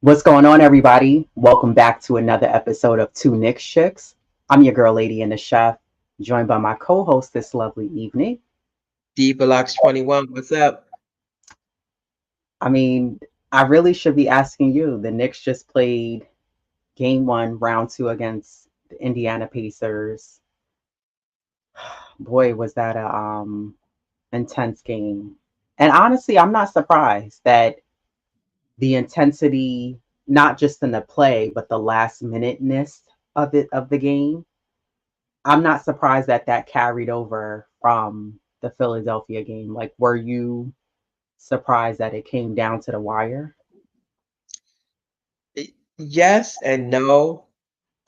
What's going on, everybody? Welcome back to another episode of Two Knicks Chicks. I'm your girl, Lady and the Chef, joined by my co host this lovely evening. Deepelox 21, what's up? I mean, I really should be asking you. The Knicks just played game one, round two against the Indiana Pacers. Boy, was that a intense game. And honestly, I'm not surprised that the intensity, not just in the play, but the last minuteness of the game, I'm not surprised that that carried over from the Philadelphia game. Like, were you surprised that it came down to the wire? Yes and no.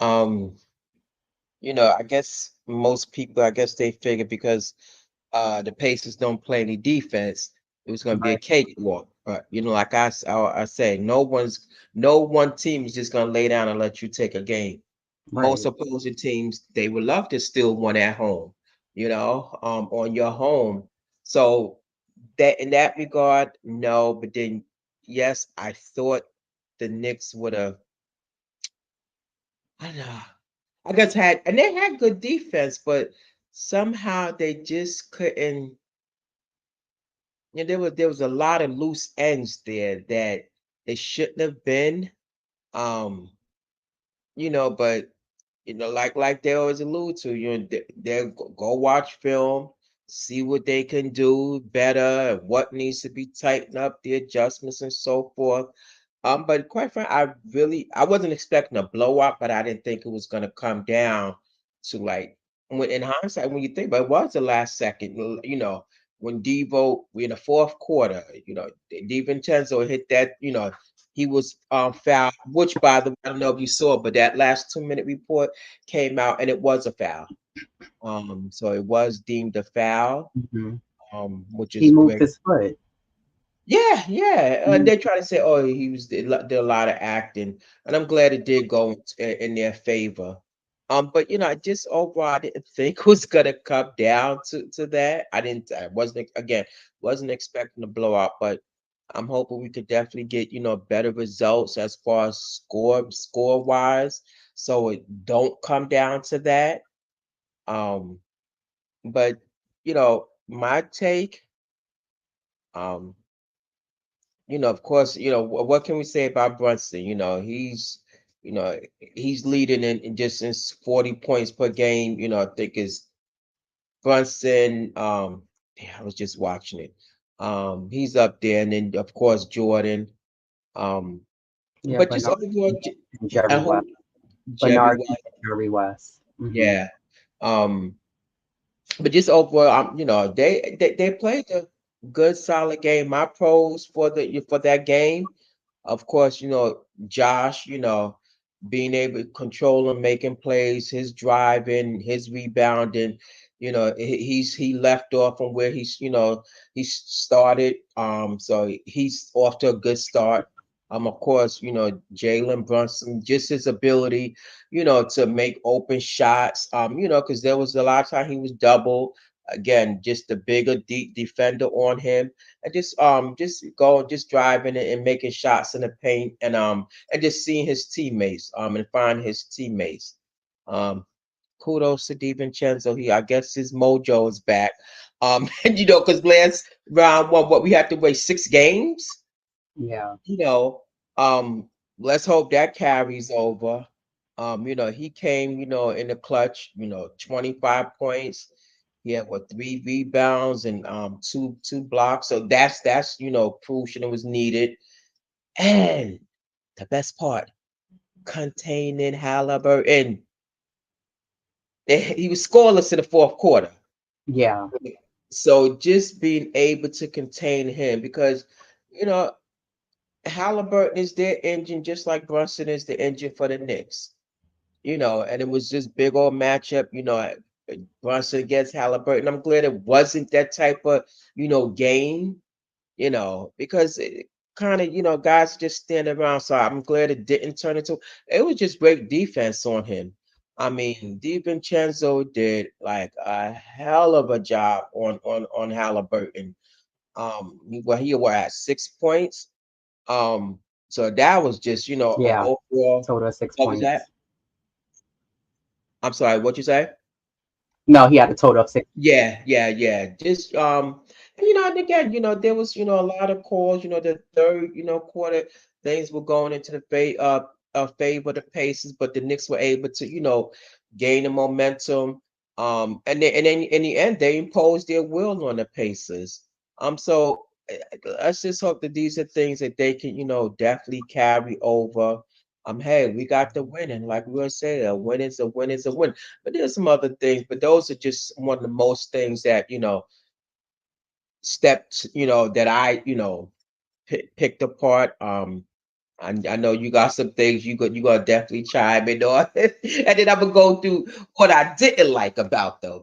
Um, I guess most people, I guess they figured because the Pacers don't play any defense, it was going to be a Right. cakewalk. But like I say, no one team is just going to lay down and let you take a game. Most Right. opposing teams, they would love to steal one at home, on your home. So that in that regard, no. But then, yes, I thought the Knicks would have. I don't know. I guess and they had good defense, but somehow they just couldn't. There was a lot of loose ends there that it shouldn't have been. Um, but like they always allude to, they go watch film, see what they can do better, what needs to be tightened up, the adjustments and so forth. But quite frankly, I wasn't expecting a blowout, but I didn't think it was gonna come down to like when in hindsight, when you think about it, it was the last second, when Devo in the fourth quarter, DiVincenzo hit that, he was fouled, which by the way, I don't know if you saw, but that last 2 minute report came out and it was a foul. So it was deemed a foul, Hmm. which He is moved great. his foot. Yeah, yeah. Mhm. They try to say, oh, he was did a lot of acting, and I'm glad it did go in their favor. But I just overall I didn't think it was gonna come down to that. I wasn't expecting a blowout, but I'm hoping we could definitely get better results as far as score wise, so it don't come down to that. Um, but my take. Um, of course, what can we say about Brunson? You know, he's leading in just in 40 points per game. I think is Brunson. Yeah, I was just watching it. He's up there, and then of course Jordan. Um, Yeah, but just Bernard overall, and Jerry I West. hope Jerry Bernard and West. Jerry West. Hmm. Yeah. Um, but just overall, they played a good solid game. My pros for that game. Of course, Josh, being able to control him, making plays, his driving, his rebounding, he left off from where he started. So he's off to a good start. Of course, Jalen Brunson, just his ability, to make open shots. Because there was a lot of time he was double. Again, just the bigger deep defender on him and just driving it and making shots in the paint and just seeing his teammates and find his teammates. Um Kudos to DiVincenzo. I guess his mojo is back. And because last round one, what we had to wait 6 games, Yeah. you know, um, let's hope that carries over. He came, in the clutch, 25 points. He had what 3 rebounds and two blocks. So that's crucial and was needed. And the best part, containing Halliburton. He was scoreless in the fourth quarter. Yeah. So just being able to contain him because you know Halliburton is their engine, just like Brunson is the engine for the Knicks. And it was just big old matchup. Brunson against Halliburton. I'm glad it wasn't that type of game. Because it kind of guys just stand around. So I'm glad it didn't turn into. It was just great defense on him. I mean, DiVincenzo did like a hell of a job on Halliburton. He was at 6 points. Um, So that was just, Yeah, overall. total of six What was that? points. I'm sorry, what you say? No, he had a total of 6. Yeah, yeah, yeah. Just and, and again, there was, a lot of calls, the third, quarter, things were going into the favor of the Pacers, but the Knicks were able to, gain the momentum. And then in the end, they imposed their will on the Pacers. So let's just hope that these are things that they can, definitely carry over. Hey, we got the winning, like we were saying, a win is a win is a win. But there's some other things, but those are just one of the most things that, steps, that I, picked apart. I know you got some things you gonna definitely chime in on, and then I'm gonna go through what I didn't like about them.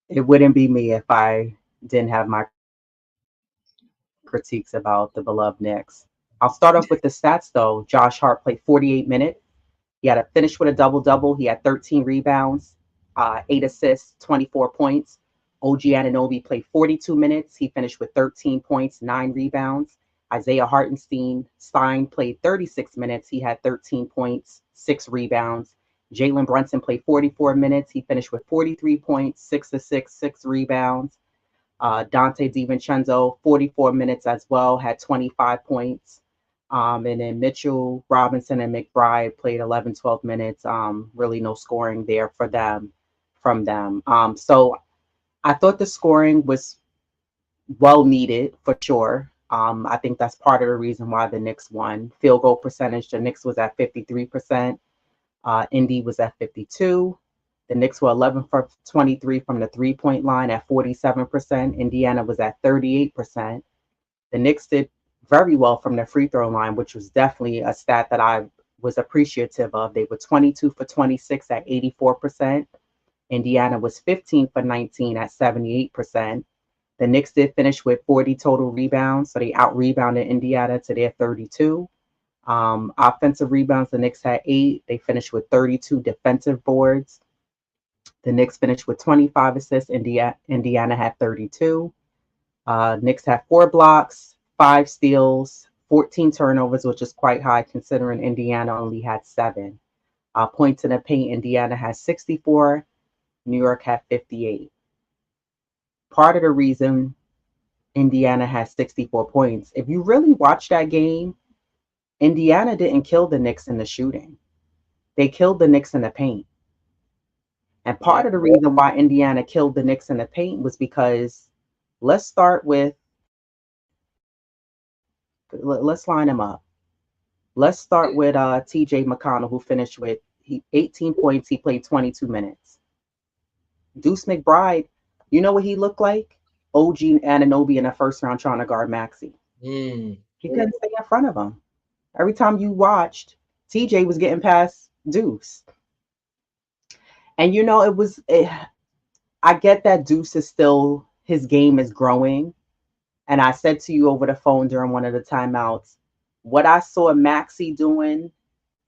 It wouldn't be me if I didn't have my critiques about the beloved Knicks. I'll start off with the stats though. Josh Hart played 48 minutes. He had a finish with a double double. He had 13 rebounds, 8 assists, 24 points. OG Ananobi played 42 minutes. He finished with 13 points, 9 rebounds. Isaiah Hartenstein played 36 minutes. He had 13 points, 6 rebounds. Jalen Brunson played 44 minutes. He finished with 43 points, 6 assists, 6 rebounds. Dante DiVincenzo, 44 minutes as well, had 25 points. And then Mitchell, Robinson, and McBride played 11, 12 minutes. Really no scoring there for them from them. So I thought the scoring was well needed for sure. I think that's part of the reason why the Knicks won. Field goal percentage, the Knicks was at 53%. Indy was at 52. The Knicks were 11 for 23 from the 3-point line at 47%. Indiana was at 38%. The Knicks did very well from the free throw line, which was definitely a stat that I was appreciative of. They were 22 for 26 at 84%. Indiana was 15 for 19 at 78%. The Knicks did finish with 40 total rebounds, so they out rebounded Indiana to their 32. Offensive rebounds, the Knicks had 8. They finished with 32 defensive boards. The Knicks finished with 25 assists. Indiana had 32. Knicks had 4 blocks, 5 steals, 14 turnovers, which is quite high considering Indiana only had 7. Points in the paint, Indiana had 64. New York had 58. Part of the reason Indiana had 64 points, if you really watch that game, Indiana didn't kill the Knicks in the shooting. They killed the Knicks in the paint. And Yeah, part of the reason why Indiana killed the Knicks in the paint was because let's start with let's line them up. Let's start with TJ McConnell, who finished with 18 points. He played 22 minutes. Deuce McBride, you know what he looked like? OG Ananobi in the first round trying to guard Maxi. mm, He couldn't stay in front of him. Every time you watched, TJ was getting past Deuce. And I get that Deuce is still, his game is growing. And I said to you over the phone during one of the timeouts, what I saw Maxi doing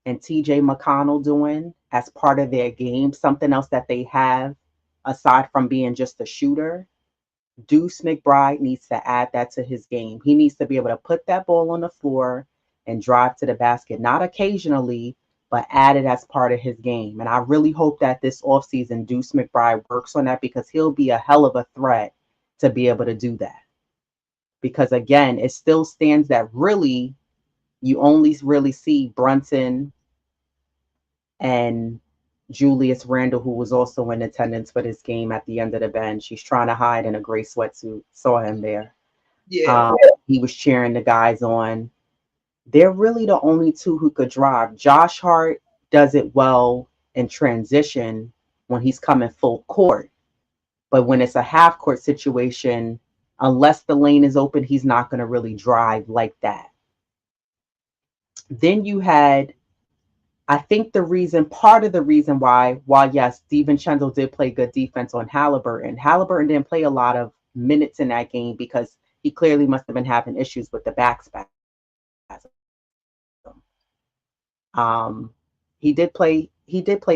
and TJ McConnell doing as part of their game, something else that they have aside from being just a shooter. Deuce McBride needs to add that to his game. He needs to be able to put that ball on the floor and drive to the basket, not occasionally, but add it as part of his game. And I really hope that this offseason, Deuce McBride works on that because he'll be a hell of a threat to be able to do that. Because again, it still stands that really you only really see Brunson and Julius Randle, who was also in attendance for this game at the end of the bench. He's trying to hide in a gray sweatsuit. Saw him there. yeah, Um, he was cheering the guys on. They're really the only two who could drive. Josh Hart does it well in transition when he's coming full court. But when it's a half court situation, unless the lane is open, he's not going to really drive like that. Then you had, I think part of the reason why, while yes, DiVincenzo did play good defense on Halliburton didn't play a lot of minutes in that game because he clearly must have been having issues with the back spasm. He did play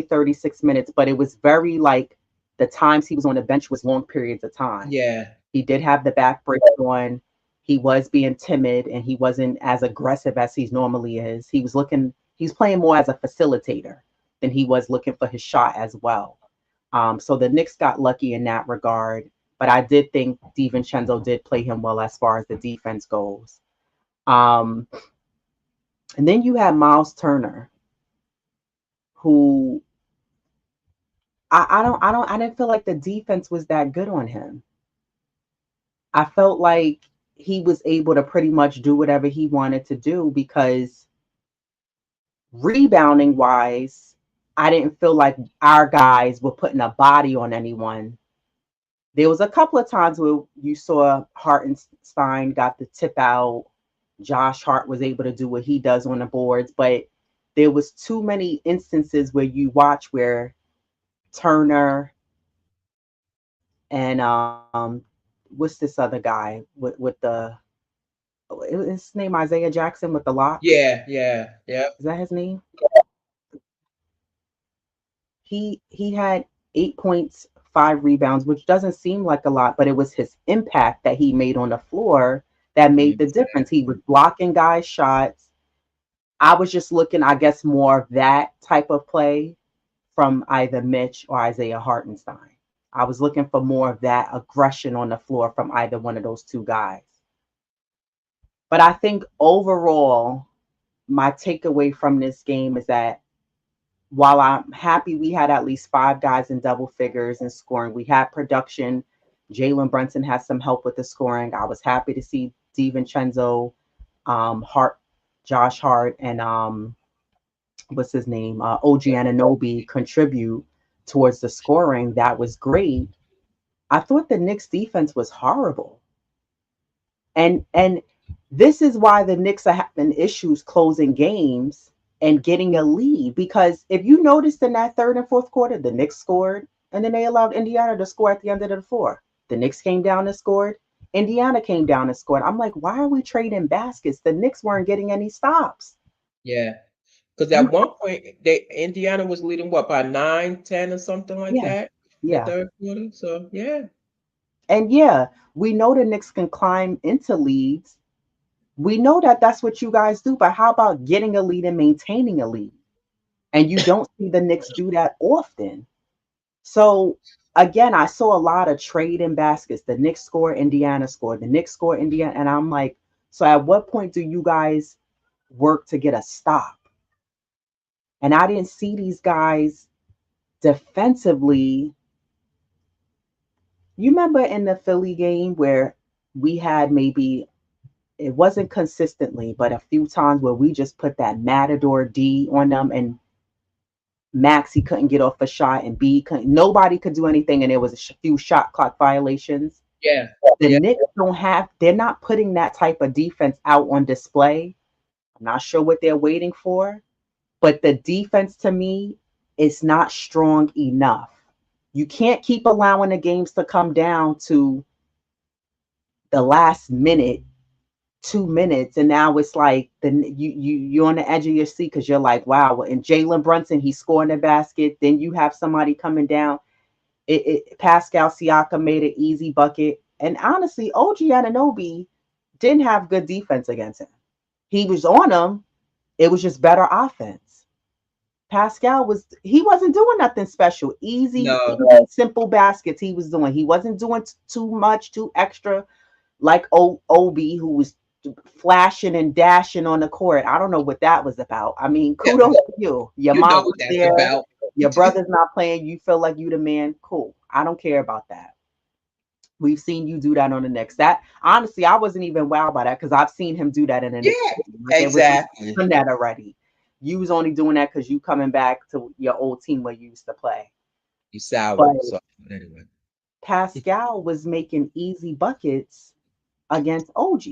36 minutes, but it was very like the times he was on the bench was long periods of time. yeah, He did have the back brace on. He was being timid and he wasn't as aggressive as he normally is. He's playing more as a facilitator than he was looking for his shot as well. So the Knicks got lucky in that regard. But I did think DiVincenzo did play him well as far as the defense goes. Um, and then you had Miles Turner, who I didn't feel like the defense was that good on him. I felt like he was able to pretty much do whatever he wanted to do because rebounding wise, I didn't feel like our guys were putting a body on anyone. There was a couple of times where you saw Hartenstein got the tip out. Josh Hart was able to do what he does on the boards, but there was too many instances where you watch where Turner and what's this other guy with the his name Isaiah Jackson with the locks. Yeah, yeah, yeah, Is that his name? He had 8 points, 5 rebounds, which doesn't seem like a lot, but it was his impact that he made on the floor that made the difference. He was blocking guys' shots. I was just looking, I guess, more of that type of play from either Mitch or Isaiah Hartenstein. I was looking for more of that aggression on the floor from either one of those two guys. But I think overall, my takeaway from this game is that while I'm happy we had at least 5 guys in double figures in scoring, we had production. Jalen Brunson has some help with the scoring. I was happy to see DiVincenzo, Hart, Josh Hart, and what's his name, OG Ananobi contribute towards the scoring. That was great. I thought the Knicks defense was horrible. And this is why the Knicks are having issues closing games and getting a lead. Because if you noticed in that third and fourth quarter, the Knicks scored and then they allowed Indiana to score at the end of the fourth. The Knicks came down and scored. Indiana came down and scored. I'm like, why are we trading baskets? The Knicks weren't getting any stops. yeah. Because You at one point, they Indiana was leading what by 9, 10, or something like yeah, that in the yeah. third quarter. So yeah, And yeah, we know the Knicks can climb into leads. We know that that's what you guys do, but how about getting a lead and maintaining a lead? And you don't see the Knicks do that often. So again, I saw a lot of trade in baskets. The Knicks score, Indiana score. The Knicks score, Indiana, and I'm like, so at what point do you guys work to get a stop? And I didn't see these guys defensively. You remember in the Philly game where we had maybe it wasn't consistently, but a few times where we just put that Matador D on them and Max he couldn't get off a shot and B couldn't nobody could do anything and there was a few shot clock violations. yeah, The yeah, Knicks don't have they're not putting that type of defense out on display. I'm not sure what they're waiting for, but the defense to me is not strong enough. You can't keep allowing the games to come down to the last minute 2 minutes, and now it's like you're on the edge of your seat because you're like, wow. And Jalen Brunson, he's scoring the basket. Then you have somebody coming down. Pascal Siakam made an easy bucket, and honestly, OG Ananobi didn't have good defense against him. He was on him. It was just better offense. Pascal he wasn't doing nothing special. Easy, no, easy, simple baskets he was doing. He wasn't doing too much, too extra like Obi, who was flashing and dashing on the court. I don't know what that was about. I mean, yeah, kudos to you. Your you know mom what was that's there. about. Your brother's not playing. You feel like you the man. Cool. I don't care about that. We've seen you do that on the next. That honestly, I wasn't even wowed by that because I've seen him do that in the next Yeah, game. Like it was exactly. done that already. You was only doing that because you coming back to your old team where you used to play. You sour. But So anyway, Pascal was making easy buckets against OG.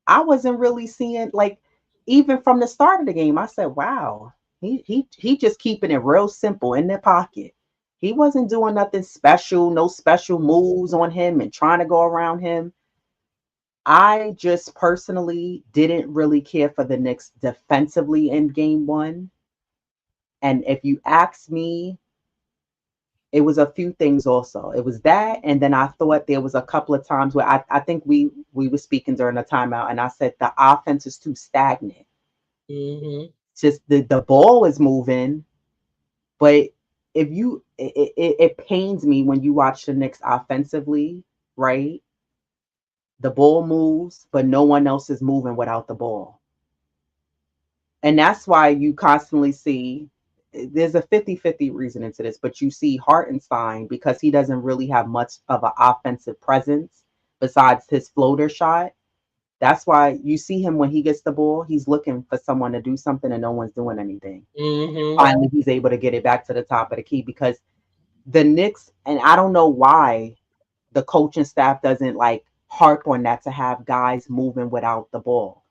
I wasn't really seeing like even from the start of the game. I said, "Wow, he just keeping it real simple in the pocket. He wasn't doing nothing special, no special moves on him and trying to go around him." I just personally didn't really care for the Knicks defensively in game one. And if you ask me, It was a few things also. It was that, and then I thought there was a couple of times where I think we were speaking during the timeout, and I said the offense is too stagnant. Mm-hmm. Just the ball is moving, but if you it pains me when you watch the Knicks offensively, right? The ball moves, but no one else is moving without the ball. And that's why you constantly see there's a 50-50 reason into this, but you see Hartenstein because he doesn't really have much of an offensive presence besides his floater shot. That's why you see him when he gets the ball, he's looking for someone to do something and no one's doing anything. Mm-hmm. Finally, he's able to get it back to the top of the key because the Knicks, and I don't know why the coaching staff doesn't like harp on that to have guys moving without the ball.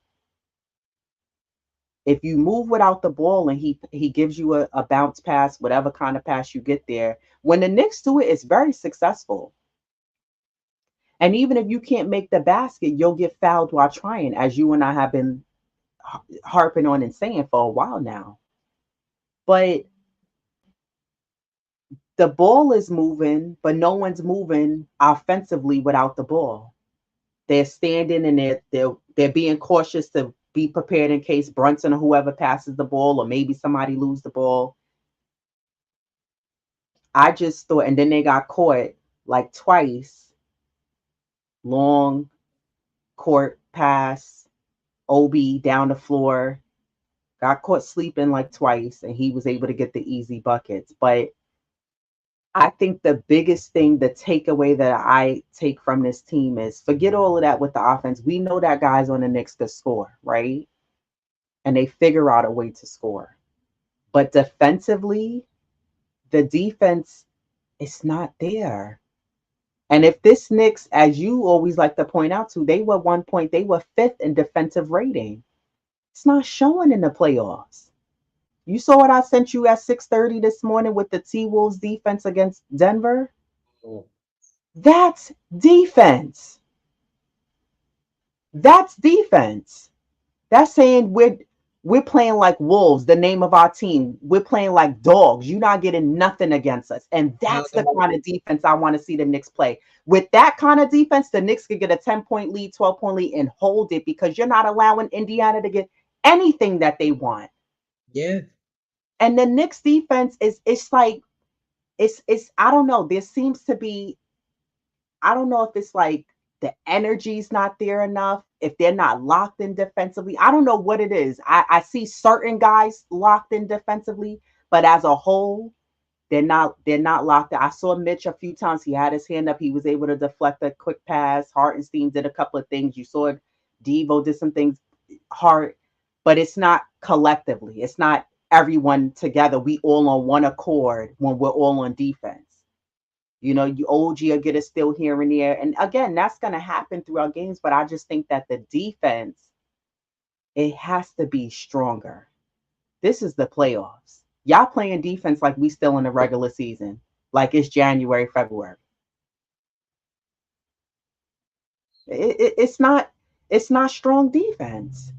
If you move without the ball and he gives you a bounce pass, whatever kind of pass you get there, when the Knicks do it, it's very successful. And even if you can't make the basket, you'll get fouled while trying, as you and I have been harping on and saying for a while now. But the ball is moving, but no one's moving offensively without the ball. They're standing and they're being cautious to be prepared in case Brunson or whoever passes the ball, or maybe somebody lose the ball. I just thought, and then they got caught like twice. Long court pass, OB down the floor, got caught sleeping like twice, and he was able to get the easy buckets. But I think the biggest thing, the takeaway that I take from this team is forget all of that with the offense. We know that guys on the Knicks could score, right? And they figure out a way to score. But defensively, the defense is not there. And if this Knicks, as you always like to point out to, they were 1 point, they were fifth in defensive rating. It's not showing in the playoffs. You saw what I sent you at 6:30 this morning with the T Wolves defense against Denver? Oh, That's defense. That's defense. That's saying we're playing like wolves, the name of our team. We're playing like dogs. You're not getting nothing against us. And that's the kind of defense I want to see the Knicks play. With that kind of defense, the Knicks could get a 10-point lead, 12-point lead, and hold it because you're not allowing Indiana to get anything that they want. yeah. And the Knicks defense is it's like it's I don't know. There seems to be I don't know if it's like the energy's not there enough, if they're not locked in defensively. I don't know what it is. I see certain guys locked in defensively, but as a whole, they're not locked in. I saw Mitch a few times. He had his hand up. He was able to deflect a quick pass. Hartenstein did a couple of things. You saw Devo did some things hard, but it's not collectively. It's not everyone together. We all on one accord when we're all on defense. You know, you OG will get a steal here and there. And again, that's going to happen throughout games. But I just think that the defense, it has to be stronger. This is the playoffs. Y'all playing defense like we still in the regular season, like it's January, February. It's not strong defense.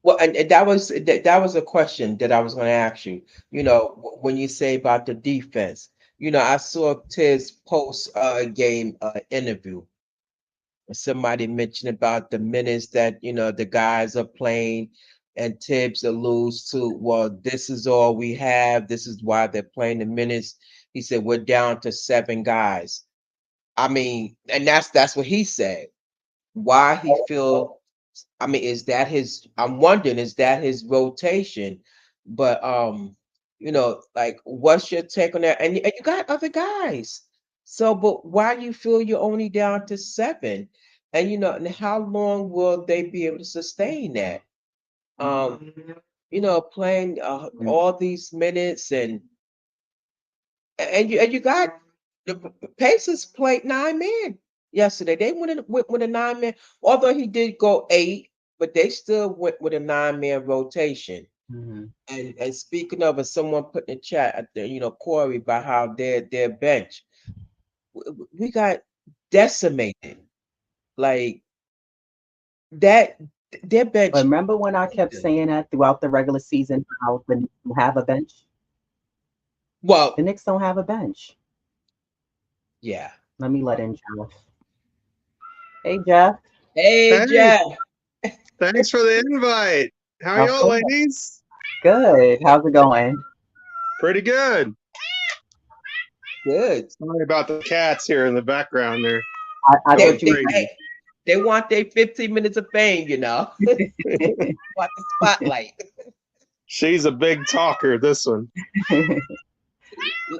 Well, and that was a question that I was going to ask you. When you say about the defense, I saw Tiz post game interview. Somebody mentioned about the minutes that the guys are playing, and Tibbs alludes to, well, this is all we have. This is why they're playing the minutes. He said we're down to 7 guys. I mean, and that's what he said. Why he feel? I mean, is that his? I'm wondering, is that his rotation? But like, what's your take on that? And you got other guys. So, but why do you feel you're only down to 7? And how long will they be able to sustain that? Um, playing all these minutes, and you got the Pacers played 9 men yesterday. They went with a 9 man, although he did go 8, but they still went with a 9 man rotation. Mhm. And speaking of it, someone put in the chat, Corey, about how their bench, we got decimated like that. Their But bench, remember when I kept saying that throughout the regular season, how the Knicks don't have a bench? well, The Knicks don't have a bench. Yeah. Let me let in Jeff. Hey, Jeff. Hey, Hey, Jeff. thanks for the invite. How are Of y'all, course. ladies? Good. How's it going? Pretty good. Good. Sorry about the cats here in the background there. I Going thought They, you they, were crazy. hey, they want their 15 minutes of fame, you know. Want the spotlight. She's a big talker, this one.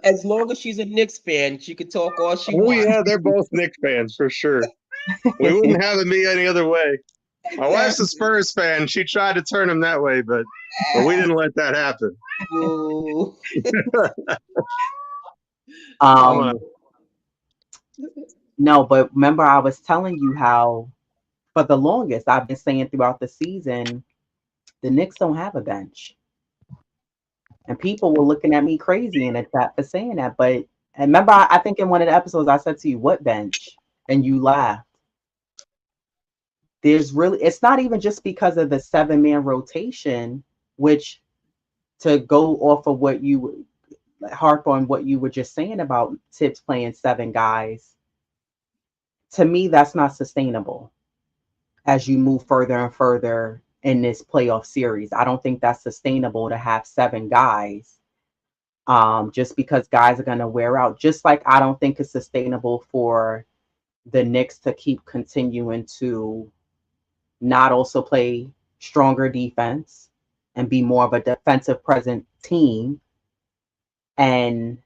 As long as she's a Knicks fan, she can talk all she Oh, wants. yeah, they're both Knicks fans for sure. We wouldn't have it be any other way. My wife's a Exactly. Spurs fan. She tried to turn him that way, but we didn't let that happen. Ooh. I'm gonna, um, no, but remember I was telling you how for the longest I've been saying throughout the season, the Knicks don't have a bench. And people were looking at me crazy in the chat for saying that. But and remember, I think in one of the episodes I said to you, "What bench?" And you laughed. There's really, it's not even just because of the 7-man rotation, which to go off of what you harp on what you were just saying about Tibbs playing 7 guys. To me, that's not sustainable as you move further and further in this playoff series. I don't think that's sustainable to have 7 guys just because guys are going to wear out. Just like I don't think it's sustainable for the Knicks to keep continuing to not also play stronger defense and be more of a defensive present team. And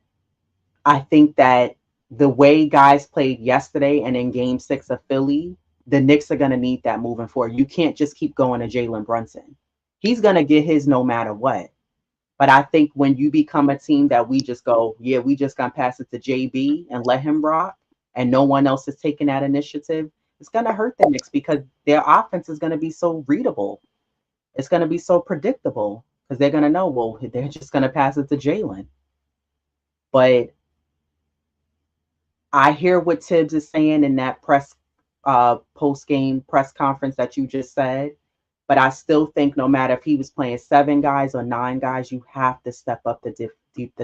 I think that the way guys played yesterday and in game 6 of Philly, the Knicks are going to need that moving forward. You can't just keep going to Jalen Brunson. He's going to get his no matter what. But I think when you become a team that we just go, yeah, we just gonna pass it to JB and let him rock, and no one else is taking that initiative, it's gonna hurt the Knicks because their offense is gonna be so readable. It's gonna be so predictable because they're gonna know, well, they're just gonna pass it to Jalen. But I hear what Tibbs is saying in that press post game press conference that you just said. But I still think no matter if he was playing 7 guys or 9 guys, you have to step up the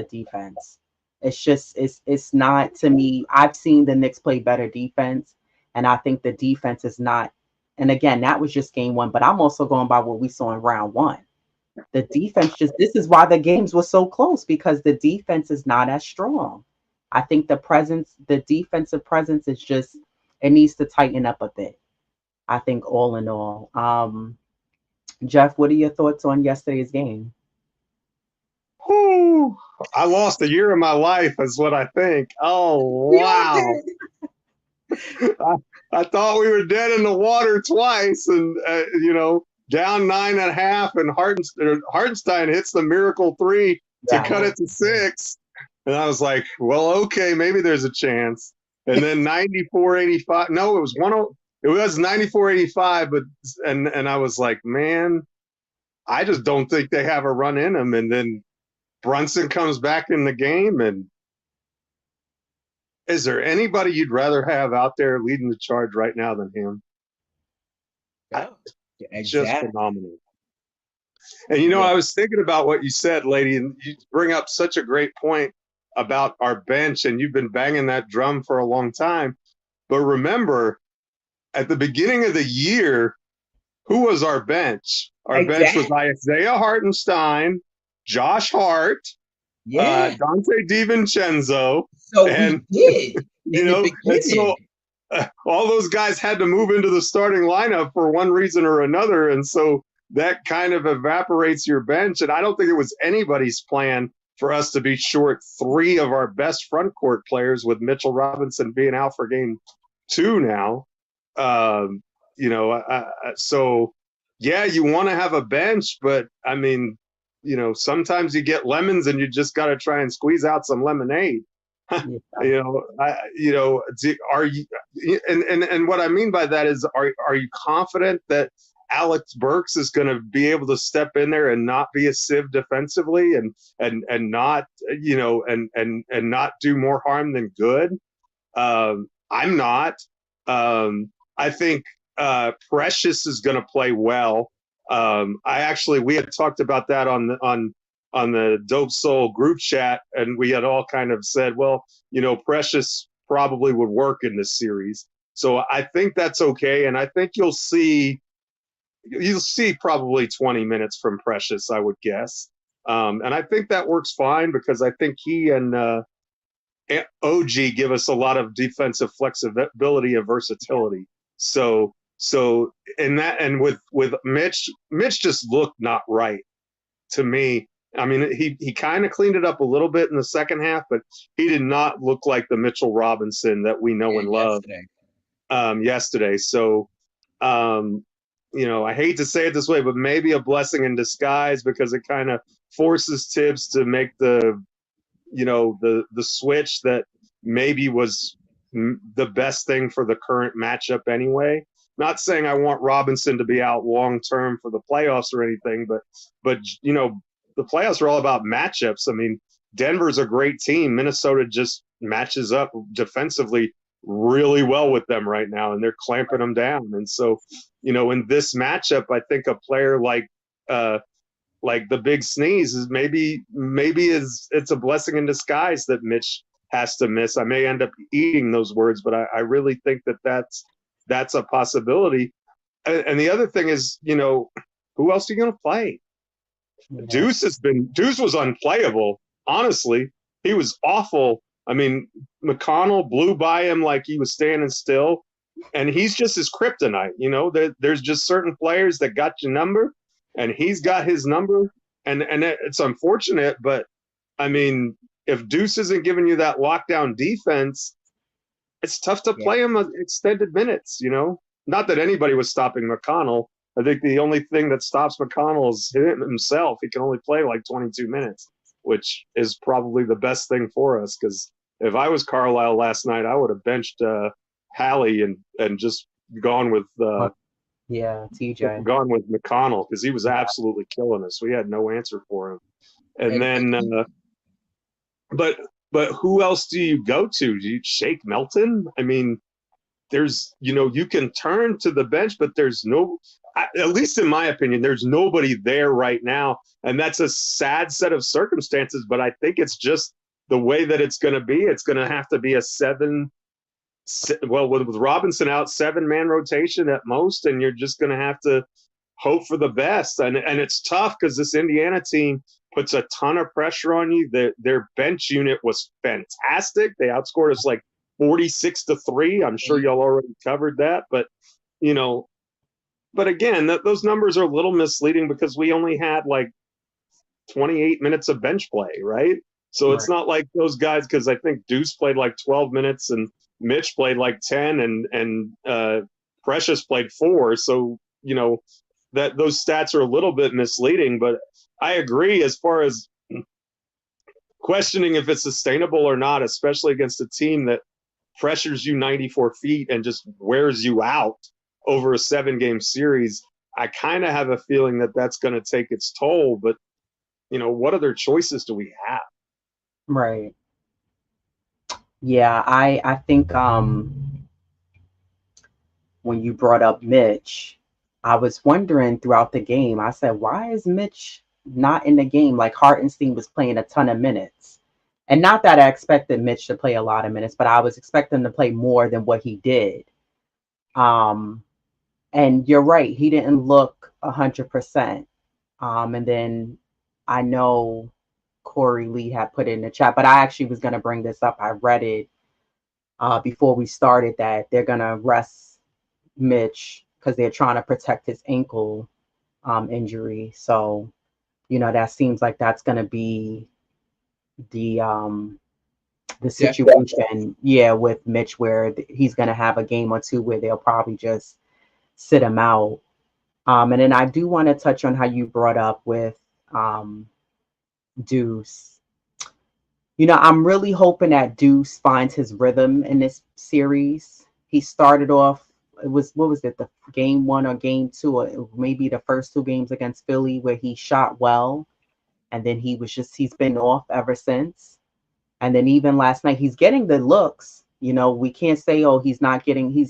defense. It's just it's not to me. I've seen the Knicks play better defense, and I think the defense is not. And again, that was just game 1, but I'm also going by what we saw in round 1. The defense just this is why the games were so close because the defense is not as strong. I think the defensive presence is just it needs to tighten up a bit. I think all in all. Jeff, what are your thoughts on yesterday's game? whew, I lost a year of my life, is what I think. Oh, We all wow. did. I, I thought we were dead in the water twice, and down 9.5, and Hartenstein hits the miracle three to cut Yeah. it to 6, and I was like, well, okay, maybe there's a chance. And then 94-85. No, it was 10. It was 94-85, but and I was like, man, I just don't think they have a run in them. And then Brunson comes back in the game, and is there anybody you'd rather have out there leading the charge right now than him? Yeah, Just exactly. phenomenal. And Yeah. I was thinking about what you said, lady, and you bring up such a great point about our bench, and you've been banging that drum for a long time. But remember, at the beginning of the year, who was our bench? Our bench was Exactly. Isaiah Hartenstein, Josh Hart, Yeah. Dante DiVincenzo, So we and did in the and so beginning. all those guys had to move into the starting lineup for one reason or another. And so that kind of evaporates your bench. And I don't think it was anybody's plan for us to be short 3 of our best front court players, with Mitchell Robinson being out for game 2 now. Um, so yeah, you want to have a bench, but I mean, sometimes you get lemons and you just got to try and squeeze out some lemonade. Yeah. Are you, and what I mean by that is, are you confident that Alex Burks is going to be able to step in there and not be a sieve defensively, and not and not do more harm than good? I'm not. I think Precious is going to play well. We had talked about that on the Dope Soul group chat, and we had all kind of said, well, Precious probably would work in this series. So I think that's okay, and I think you'll see probably 20 minutes from Precious, I would guess. And I think that works fine because I think he and OG give us a lot of defensive flexibility and versatility. So in that, and with Mitch just looked not right to me. I mean, he kind of cleaned it up a little bit in the second half, but he did not look like the Mitchell Robinson that we know and love yesterday. So, I hate to say it this way, but maybe a blessing in disguise because it kind of forces Tibbs to make the switch that maybe was the best thing for the current matchup anyway. Not saying I want Robinson to be out long term for the playoffs or anything, but the playoffs are all about matchups. I mean, Denver's a great team. Minnesota just matches up defensively really well with them right now, and they're clamping them down. And so, in this matchup, I think a player like the big sneeze is maybe it's a blessing in disguise that Mitch has to miss. I may end up eating those words, but I really think that's a possibility. And the other thing is, who else are you going to play? Yeah. Deuce was unplayable. Honestly, he was awful. I mean, McConnell blew by him like he was standing still, and he's just his kryptonite. There's just certain players that got your number, and he's got his number, and it's unfortunate, but I mean, if Deuce isn't giving you that lockdown defense, it's tough to play him extended minutes. Not that anybody was stopping McConnell. I think the only thing that stops McConnell is himself. He can only play like 22 minutes, which is probably the best thing for us. Because if I was Carlisle last night, I would have benched Hallie and just gone with TJ. Gone with McConnell because he was absolutely killing us. We had no answer for him. And then, but who else do you go to? Do you Shake Melton? I mean, there's you can turn to the bench, but there's no. At least in my opinion, there's nobody there right now, and that's a sad set of circumstances. But I think it's just the way that it's going to be. It's going to have to be a with Robinson out, 7-man rotation at most, and you're just going to have to hope for the best. And it's tough because this Indiana team puts a ton of pressure on you. Their bench unit was fantastic. They outscored us like 46-3. I'm sure y'all already covered that, but But again, those numbers are a little misleading because we only had like 28 minutes of bench play, right? So it's not like those guys, because I think Deuce played like 12 minutes and Mitch played like 10 and Precious played 4. So, that those stats are a little bit misleading, but I agree as far as questioning if it's sustainable or not, especially against a team that pressures you 94 feet and just wears you out over a 7-game series. I kind of have a feeling that that's going to take its toll, but what other choices do we have? Right. Yeah, I think when you brought up Mitch, I was wondering throughout the game, I said, why is Mitch not in the game? Like Hartenstein was playing a ton of minutes. And not that I expected Mitch to play a lot of minutes, but I was expecting him to play more than what he did. And you're right, he didn't look 100%. And then I know Corey Lee had put it in the chat, but I actually was going to bring this up. I read it before we started that they're going to rest Mitch because they're trying to protect his ankle injury. So, that seems like that's going to be the situation, with Mitch, where he's going to have a game or two where they'll probably just sit him out. And then I do want to touch on how you brought up with Deuce. I'm really hoping that Deuce finds his rhythm in this series. He started off, what was it, the game 1 or game 2, or maybe the first 2 games against Philly where he shot well. And then he's been off ever since. And then even last night, he's getting the looks. We can't say, he's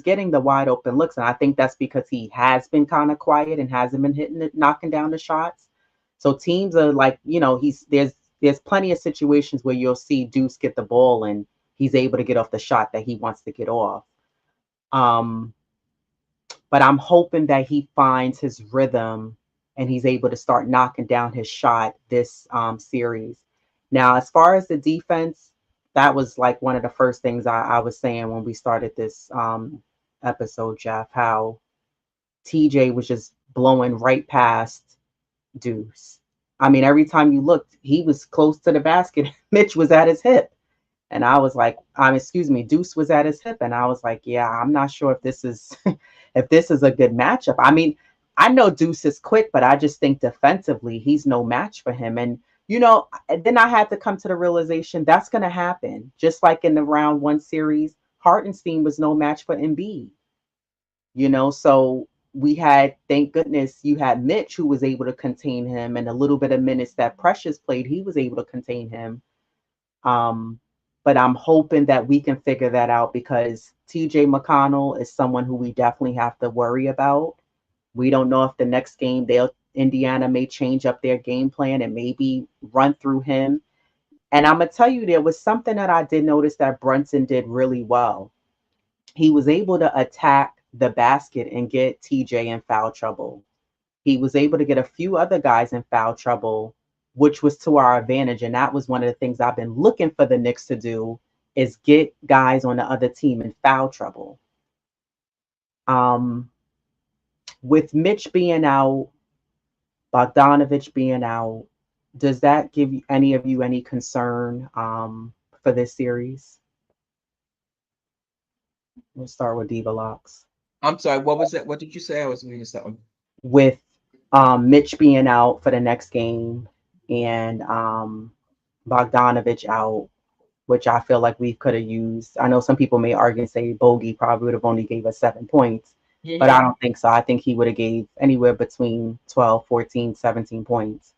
getting the wide open looks. And I think that's because he has been kind of quiet and hasn't been knocking down the shots. So teams are like, there's plenty of situations where you'll see Deuce get the ball and he's able to get off the shot that he wants to get off. Um, but I'm hoping that he finds his rhythm and he's able to start knocking down his shot this series. Now, as far as the defense, that was like one of the first things I was saying when we started this episode, Jeff, how TJ was just blowing right past Deuce. I mean, every time you looked, he was close to the basket. Mitch was at his hip. And I was like, excuse me, Deuce was at his hip. And I was like, yeah, I'm not sure if this is if this is a good matchup. I mean, I know Deuce is quick, but I just think defensively, he's no match for him. And then I had to come to the realization that's going to happen. Just like in the round one series, Hartenstein was no match for Embiid. So we had, thank goodness, you had Mitch who was able to contain him, and a little bit of minutes that Precious played, he was able to contain him. But I'm hoping that we can figure that out because TJ McConnell is someone who we definitely have to worry about. We don't know if the next game Indiana may change up their game plan and maybe run through him. And I'm gonna tell you, there was something that I did notice that Brunson did really well. He was able to attack the basket and get TJ in foul trouble. He was able to get a few other guys in foul trouble, which was to our advantage. And that was one of the things I've been looking for the Knicks to do is get guys on the other team in foul trouble. With Mitch being out, Bogdanovich being out, does that give any of you any concern for this series? We'll start with Diva Locks. I'm sorry, what was that? What did you say? I was reading something. With Mitch being out for the next game and Bogdanovich out, which I feel like we could have used. I know some people may argue and say Bogey probably would have only gave us 7 points, but I don't think so. I think he would have gave anywhere between 12, 14, 17 points.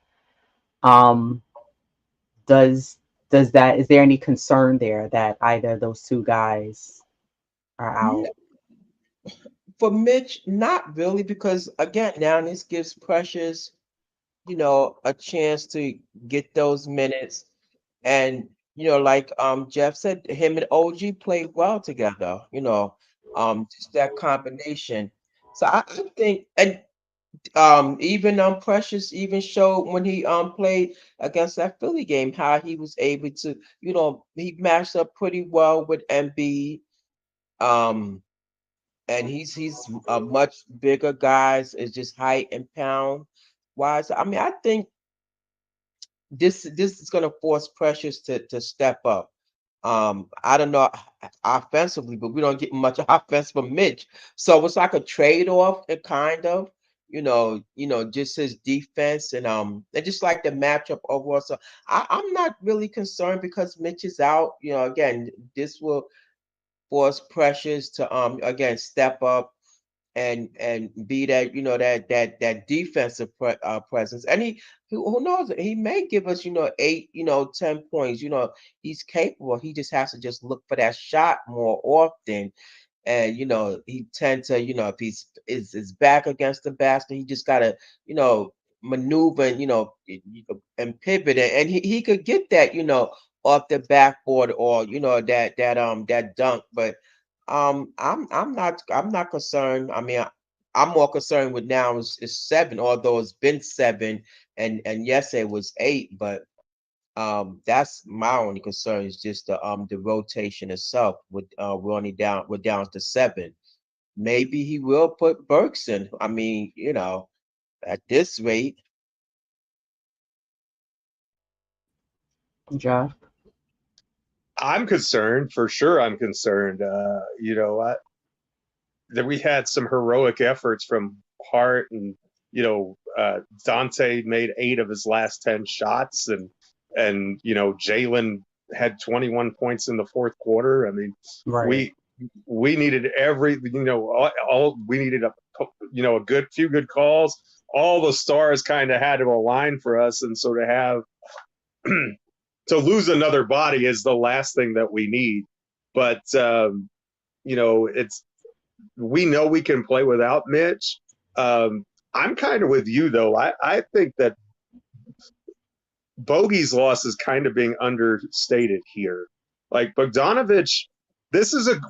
Is there any concern there that either of those two guys are out? For Mitch, not really, because again, now this gives Precious, a chance to get those minutes. And, like Jeff said, him and OG played well together, just that combination. So I think, and even Precious even showed when he played against that Philly game how he was able to, he matched up pretty well with Embiid. And he's a much bigger guy. It's just height and pound wise. I mean, I think this is going to force Precious to step up. I don't know offensively, but we don't get much offense from Mitch, so it's like a trade off. It kind of, just his defense and just like the matchup overall. So I'm not really concerned because Mitch is out. Again, this will force Precious to again step up and be that that defensive presence. And who knows, he may give us 8 10 points. He's capable. He just has to just look for that shot more often. And he tends to, if he's is back against the basket, he just gotta maneuver and and pivot it. And he could get that off the backboard or that dunk. But I'm not concerned. I mean, I'm more concerned with now is 7, although it's been 7, and yesterday was 8. But that's my only concern is just the rotation itself. With we're down to 7. Maybe he will put Burks in. I mean, at this rate. Jeff? I'm concerned for sure. I'm concerned. That we had some heroic efforts from Hart, and Dante made 8 of his last 10 shots, and Jalen had 21 points in the fourth quarter. I mean, Right. we needed all we needed a few good calls. All the stars kind of had to align for us, and so to have to lose another body is the last thing that we need. But it's we know we can play without Mitch. I'm kind of with you though. I think that Bogey's loss is kind of being understated here. Like Bogdanovich,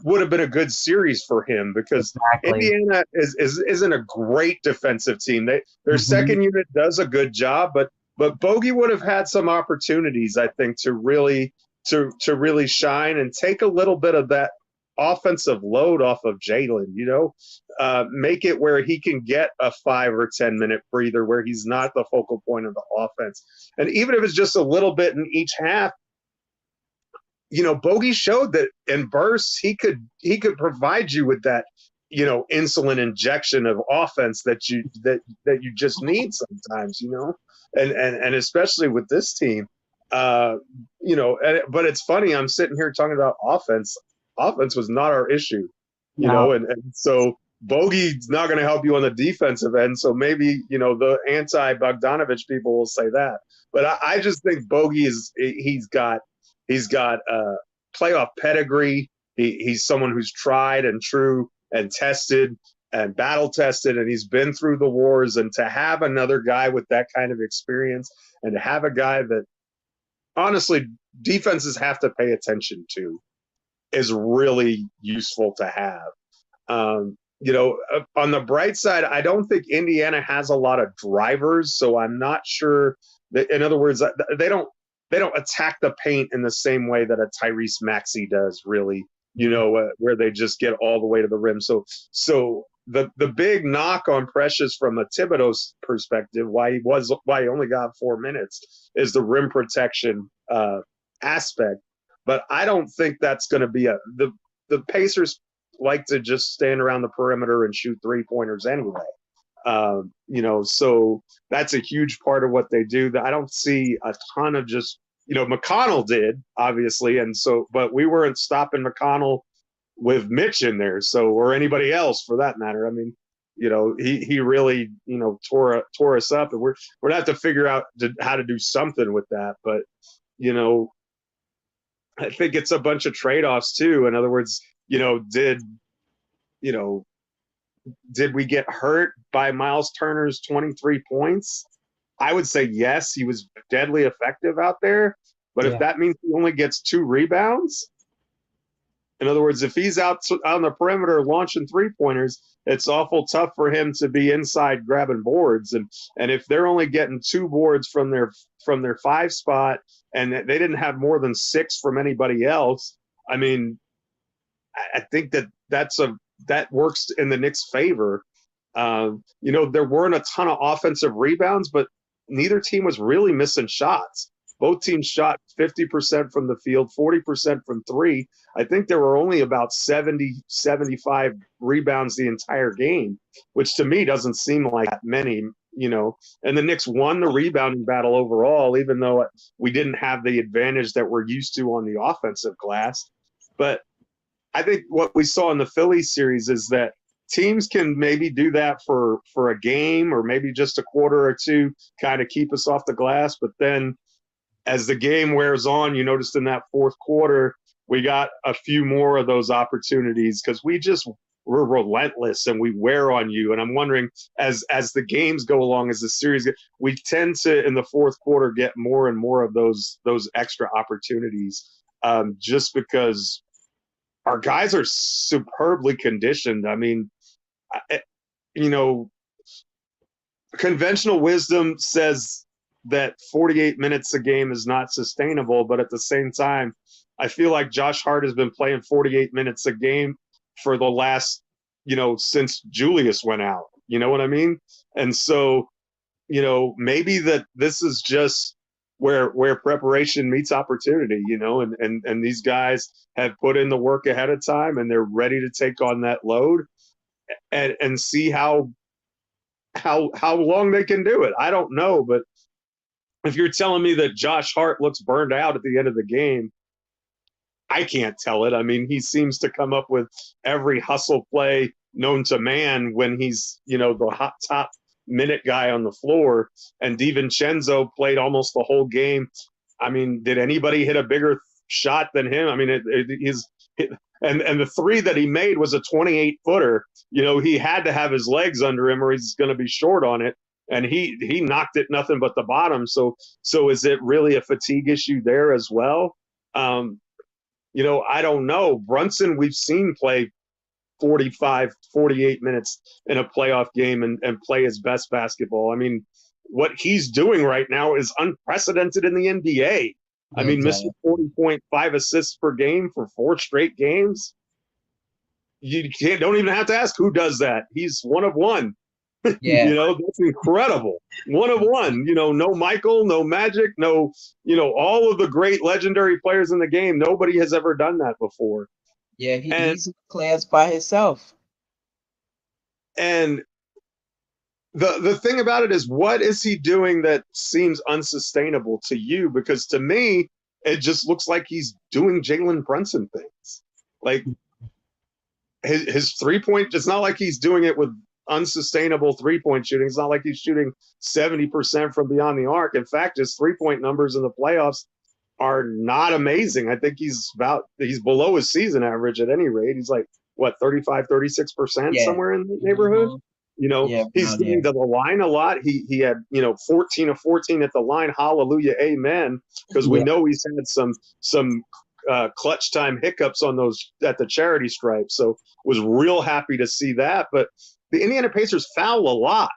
would have been a good series for him because Exactly. Indiana isn't a great defensive team. Their Hmm. second unit does a good job, but Bogey would have had some opportunities, I think, to really shine and take a little bit of that offensive load off of Jalen. Make it where he can get a 5 or 10 minute breather where he's not the focal point of the offense. And even if it's just a little bit in each half, Bogey showed that in bursts he could provide you with that, insulin injection of offense that you just need sometimes, and especially with this team, uh, but it's funny. I'm sitting here talking about offense. Offense was not our issue, No. and so Bogey's not going to help you on the defensive end. So maybe the anti Bogdanovich people will say that, but I just think Bogey he's got playoff pedigree. He's someone who's tried and true and tested and battle tested, and he's been through the wars. And to have another guy with that kind of experience, and to have a guy that honestly defenses have to pay attention to, is really useful to have. On the bright side, I don't think Indiana has a lot of drivers, so I'm not sure that, in other words, they don't attack the paint in the same way that a Tyrese Maxey does, really. Where they just get all the way to the rim. So the big knock on Precious from a Thibodeau's perspective, why he only got 4 minutes, is the rim protection aspect. But I don't think that's going to be the Pacers like to just stand around the perimeter and shoot 3-pointers anyway. So that's a huge part of what they do. I don't see a ton of just, McConnell did, obviously. And so, but we weren't stopping McConnell with Mitch in there. So, or anybody else for that matter. I mean, he really, tore us up, and we're going to have to figure out how to do something with that. But, you know, I think it's a bunch of trade-offs too. In other words, you know, did we get hurt by Miles Turner's 23 points? I would say yes, he was deadly effective out there. But if Yeah. that means he only gets 2 rebounds, in other words, if he's out on the perimeter launching 3-pointers, it's awful tough for him to be inside grabbing boards. And if they're only getting 2 boards from their 5 spot, and they didn't have more than 6 from anybody else, I mean, I think that works in the Knicks' favor. There weren't a ton of offensive rebounds, but neither team was really missing shots. Both teams shot 50% from the field, 40% from three. I think there were only about 70, 75 rebounds the entire game, which to me doesn't seem like that many, And the Knicks won the rebounding battle overall, even though we didn't have the advantage that we're used to on the offensive glass. But I think what we saw in the Phillies series is that teams can maybe do that for a game or maybe just a quarter or two, kind of keep us off the glass. But then as the game wears on, you noticed in that fourth quarter, we got a few more of those opportunities because we're relentless and we wear on you. And I'm wondering, as the games go along, as the series, we tend to in the fourth quarter get more and more of those extra opportunities, just because our guys are superbly conditioned. I mean, you know, conventional wisdom says that 48 minutes a game is not sustainable, but at the same time, I feel like Josh Hart has been playing 48 minutes a game for the last, since Julius went out. You know what I mean? And so, maybe that this is just where preparation meets opportunity, and these guys have put in the work ahead of time and they're ready to take on that load and see how long they can do it. I don't know, but if you're telling me that Josh Hart looks burned out at the end of the game, I can't tell it. I mean, he seems to come up with every hustle play known to man when he's, the hot top minute guy on the floor. And DiVincenzo played almost the whole game. I mean, did anybody hit a bigger shot than him? I mean, and the three that he made was a 28-footer. He had to have his legs under him or he's going to be short on it. And he knocked it nothing but the bottom. So is it really a fatigue issue there as well? I don't know. Brunson, we've seen play 45, 48 minutes in a playoff game and play his best basketball. I mean, what he's doing right now is unprecedented in the NBA. I mean, Mr. 40.5 assists per game for 4 straight games. You don't even have to ask who does that. He's one of one. Yeah. That's incredible. One of one. No Michael, no Magic, no, all of the great legendary players in the game. Nobody has ever done that before. Yeah, he's a class by himself. And the thing about it is, what is he doing that seems unsustainable to you? Because to me, it just looks like he's doing Jalen Brunson things. Like his 3-point, it's not like he's doing it with unsustainable 3-point shooting. It's not like he's shooting 70% from beyond the arc. In fact, his 3-point numbers in the playoffs are not amazing. I think he's below his season average at any rate. He's like, what, 35, 36% somewhere in the neighborhood? He's getting to the line a lot. He had, 14 of 14 at the line. Hallelujah. Amen. Because we know he's had some clutch time hiccups on those at the charity stripe. So was real happy to see that. But the Indiana Pacers foul a lot.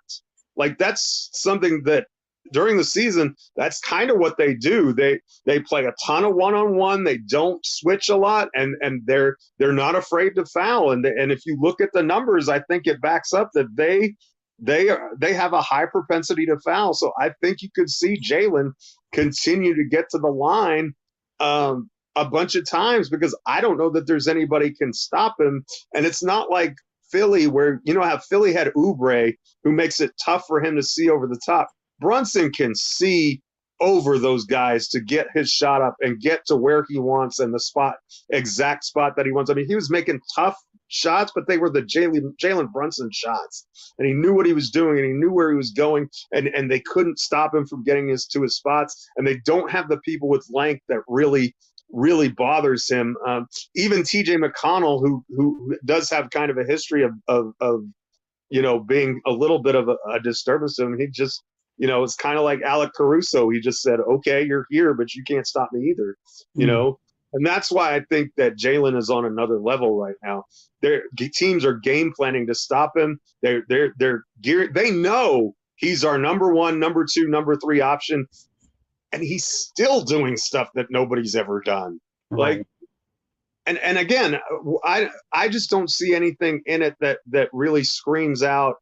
Like that's something that during the season, that's kind of what they do. They play a ton of one-on-one. They don't switch a lot, and they're not afraid to foul. And if you look at the numbers, I think it backs up that they have a high propensity to foul. So I think you could see Jalen continue to get to the line a bunch of times because I don't know that there's anybody can stop him. And it's not like Philly, where how Philly had Oubre, who makes it tough for him to see over the top. Brunson can see over those guys to get his shot up and get to where he wants and the exact spot that he wants. I mean, he was making tough shots, but they were the Jalen Brunson shots. And he knew what he was doing and he knew where he was going, and they couldn't stop him from getting to his spots. And they don't have the people with length that really bothers him. Even TJ McConnell, who does have kind of a history of being a little bit of a disturbance to him, he just, it's kind of like Alec Caruso. He just said, okay, you're here, but you can't stop me either, And that's why I think that Jalen is on another level right now. Their teams are game planning to stop him. They're geared. They know he's our number 1, number 2, number 3 option, and he's still doing stuff that nobody's ever done. Right. Like, and again, I just don't see anything in it that really screams out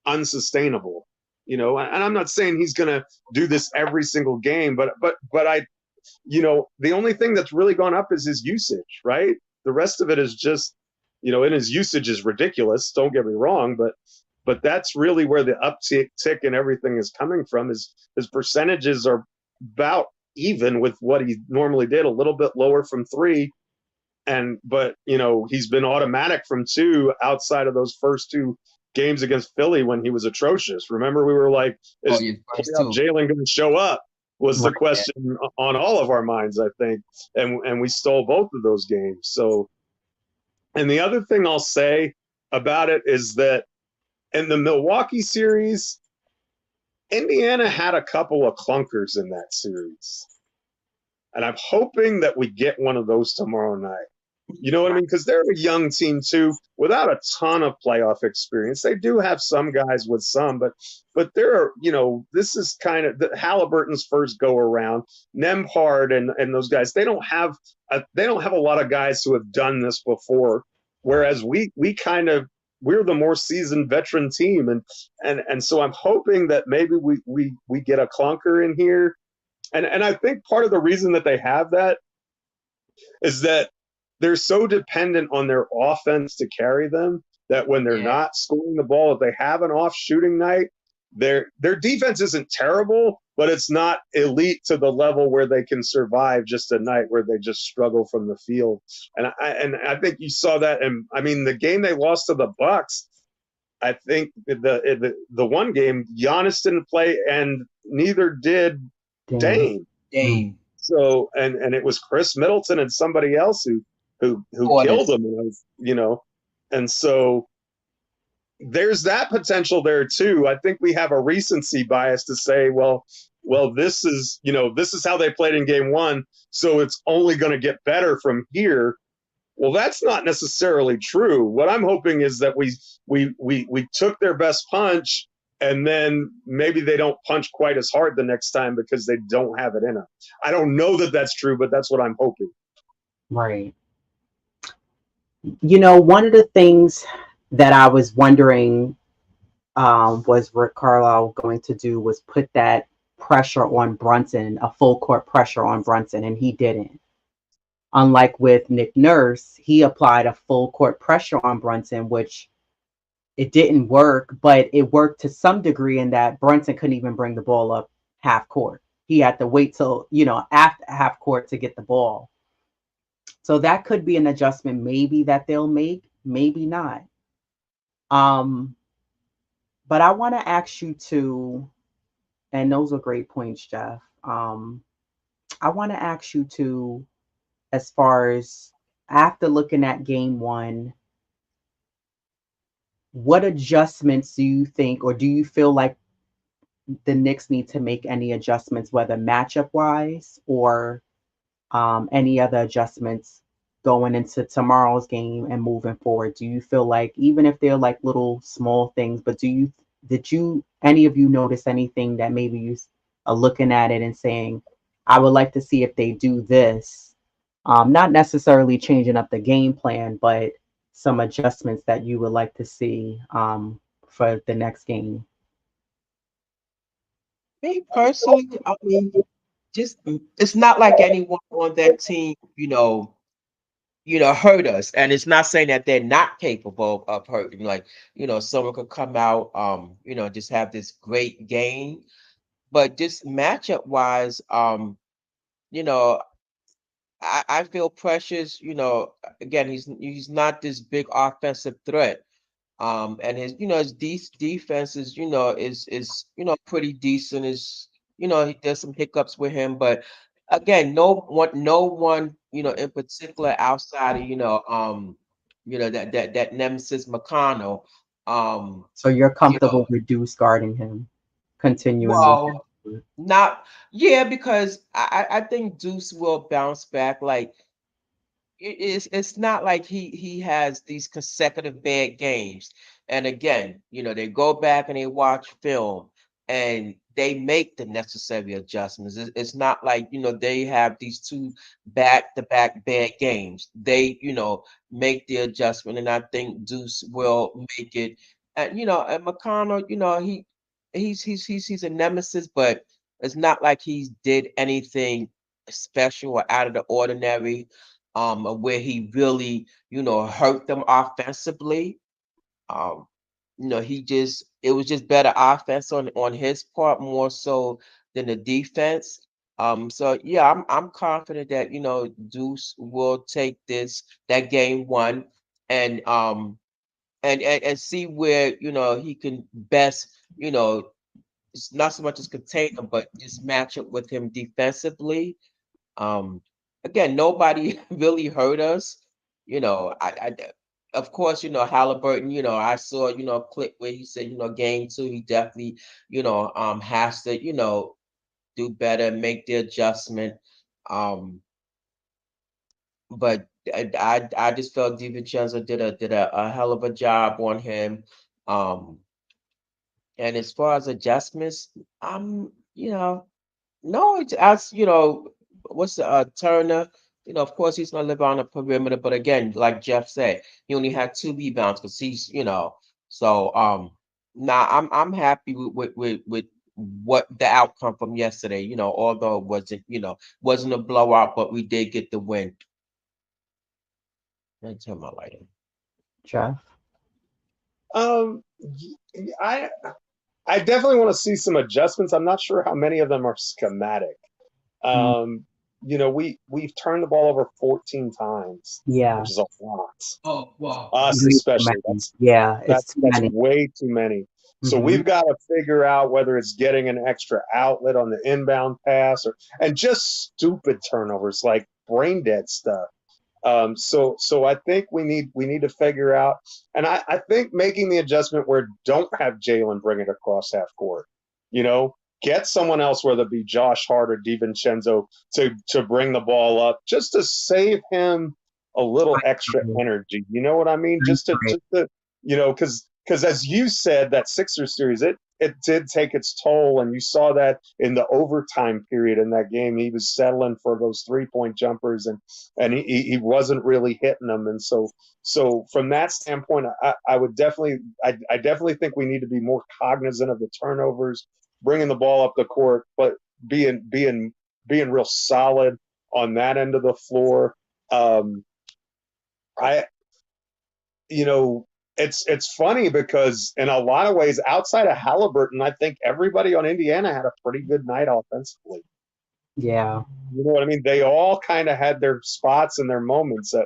unsustainable. And I'm not saying he's going to do this every single game, but I, the only thing that's really gone up is his usage, right? The rest of it is just, and his usage is ridiculous. Don't get me wrong, but that's really where the uptick and everything is coming from. His percentages are about even with what he normally did, a little bit lower from 3. But he's been automatic from 2 outside of those first 2 games against Philly when he was atrocious. Remember, we were like, is Jalen going to show up? Was the question on all of our minds, I think. And we stole both of those games. So, and the other thing I'll say about it is that in the Milwaukee series, Indiana had a couple of clunkers in that series. And I'm hoping that we get one of those tomorrow night. You know what I mean? Because they're a young team, too, without a ton of playoff experience. They do have some guys with some, but they're, this is kind of the Halliburton's first go around. Nembhard and those guys, they don't have a lot of guys who have done this before. Whereas we're the more seasoned veteran team. And so I'm hoping that maybe we get a clunker in here. And I think part of the reason that they have that is that they're so dependent on their offense to carry them that when they're not scoring the ball, if they have an off shooting night, their defense isn't terrible, but it's not elite to the level where they can survive just a night where they just struggle from the field. And I think you saw that. And I mean, the game they lost to the Bucks, I think the one game Giannis didn't play and neither did Dame. So and it was Chris Middleton and somebody else who killed him, and so there's that potential there too. I think we have a recency bias to say, well, well, this is how they played in game one, so it's only going to get better from here. Well, that's not necessarily true. What I'm hoping is that we took their best punch, and then maybe they don't punch quite as hard the next time because they don't have it in them. I don't know that that's true, but that's what I'm hoping. Right. One of the things that I was wondering was Rick Carlisle going to do was put that pressure on Brunson, a full court pressure on Brunson, and he didn't. Unlike with Nick Nurse, he applied a full court pressure on Brunson, which it didn't work, but it worked to some degree in that Brunson couldn't even bring the ball up half court. He had to wait till, after half court to get the ball. So that could be an adjustment maybe that they'll make, maybe not. But I want to ask you to, and those are great points, Jeff. I want to ask you to, as far as after looking at game one, what adjustments do you think, or do you feel like the Knicks need to make any adjustments, whether matchup wise or any other adjustments going into tomorrow's game and moving forward? Do you feel like, even if they're like little small things, but did you any of you notice anything that maybe you are looking at it and saying, I would like to see if they do this, not necessarily changing up the game plan, but some adjustments that you would like to see for the next game? Me personally, I mean, just it's not like anyone on that team, hurt us. And it's not saying that they're not capable of hurting. Like, someone could come out, just have this great game. But just matchup wise, you know, I feel Precious, again, he's not this big offensive threat. And his defense is, pretty decent. There's some hiccups with him, but again, no one, in particular outside of, that nemesis McConnell. So you're You know, comfortable with Deuce guarding him, continuing with well, that? not yeah, because I think Deuce will bounce back. Like it's not like he has these consecutive bad games. And again, they go back and they watch film and they make the necessary adjustments. It's not like, they have these two back-to-back bad games. They, make the adjustment, and I think Deuce will make it. And and McConnell, he's a nemesis, but it's not like he did anything special or out of the ordinary, where he really, hurt them offensively. Um, it was just better offense on his part more so than the defense. So yeah, I'm confident that Deuce will take that game one, and and see where he can best, it's not so much as contain him, but just match up with him defensively. um, Again, nobody really hurt us. Of course, Halliburton, I saw, a clip where he said, game two, he definitely, has to, do better, make the adjustment. Um, but I just felt DiVincenzo did a hell of a job on him. Um, and as far as adjustments, no, it's as what's the Turner? Of course he's gonna live on the perimeter, but again, like Jeff said, he only had two rebounds because he's, so nah, I'm happy with what the outcome from yesterday, although it wasn't a blowout, but we did get the win. Let me turn my light on. Jeff? Um, I I definitely want to see some adjustments. I'm not sure how many of them are schematic. Mm, We've turned the ball over 14 times, yeah. which is a lot. Oh, wow. Us Agreed, too especially. many. Yeah, it's too That's many. way too many. So Hmm. we've got to figure out whether it's getting an extra outlet on the inbound pass and just stupid turnovers like brain dead stuff. So I think we need to figure out, and I think making the adjustment where don't have Jalen bring it across half court. You know, get someone else, whether it be Josh Hart or DiVincenzo, to bring the ball up, just to save him a little extra energy. You know what I mean? Just to because as you said, that Sixers series, it did take its toll, and you saw that in the overtime period in that game. He was settling for those 3-point jumpers, and he wasn't really hitting them, and so from that standpoint, I would definitely I definitely think we need to be more cognizant of the turnovers, bringing the ball up the court, but being real solid on that end of the floor. I it's funny because in a lot of ways, outside of Halliburton, I think everybody on Indiana had a pretty good night offensively. Yeah. You know what I mean? They all kind of had their spots and their moments. That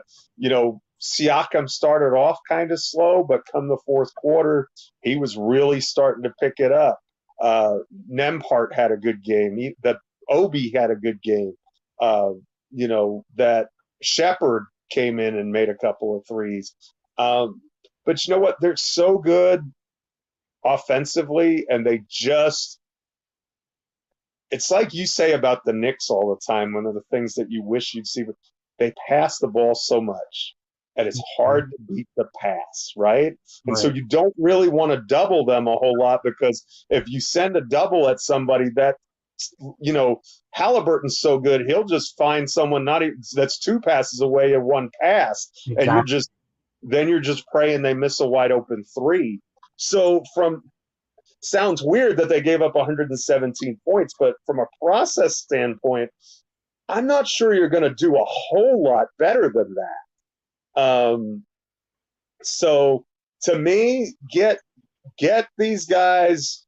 Siakam started off kind of slow, but come the fourth quarter, he was really starting to pick it up. Nembhard had a good game. That Obi had a good game. That Shepherd came in and made a couple of threes. But you know what? They're so good offensively, and it's like you say about the Knicks all the time. One of the things that you wish you'd see, they pass the ball so much, and it's hard to beat the pass, right? And so you don't really want to double them a whole lot, because if you send a double at somebody, that Halliburton's so good, he'll just find someone that's 2 passes away of 1 pass, and you're just praying they miss a wide open 3. So sounds weird that they gave up 117 points, but from a process standpoint, I'm not sure you're going to do a whole lot better than that. So to me, get these guys,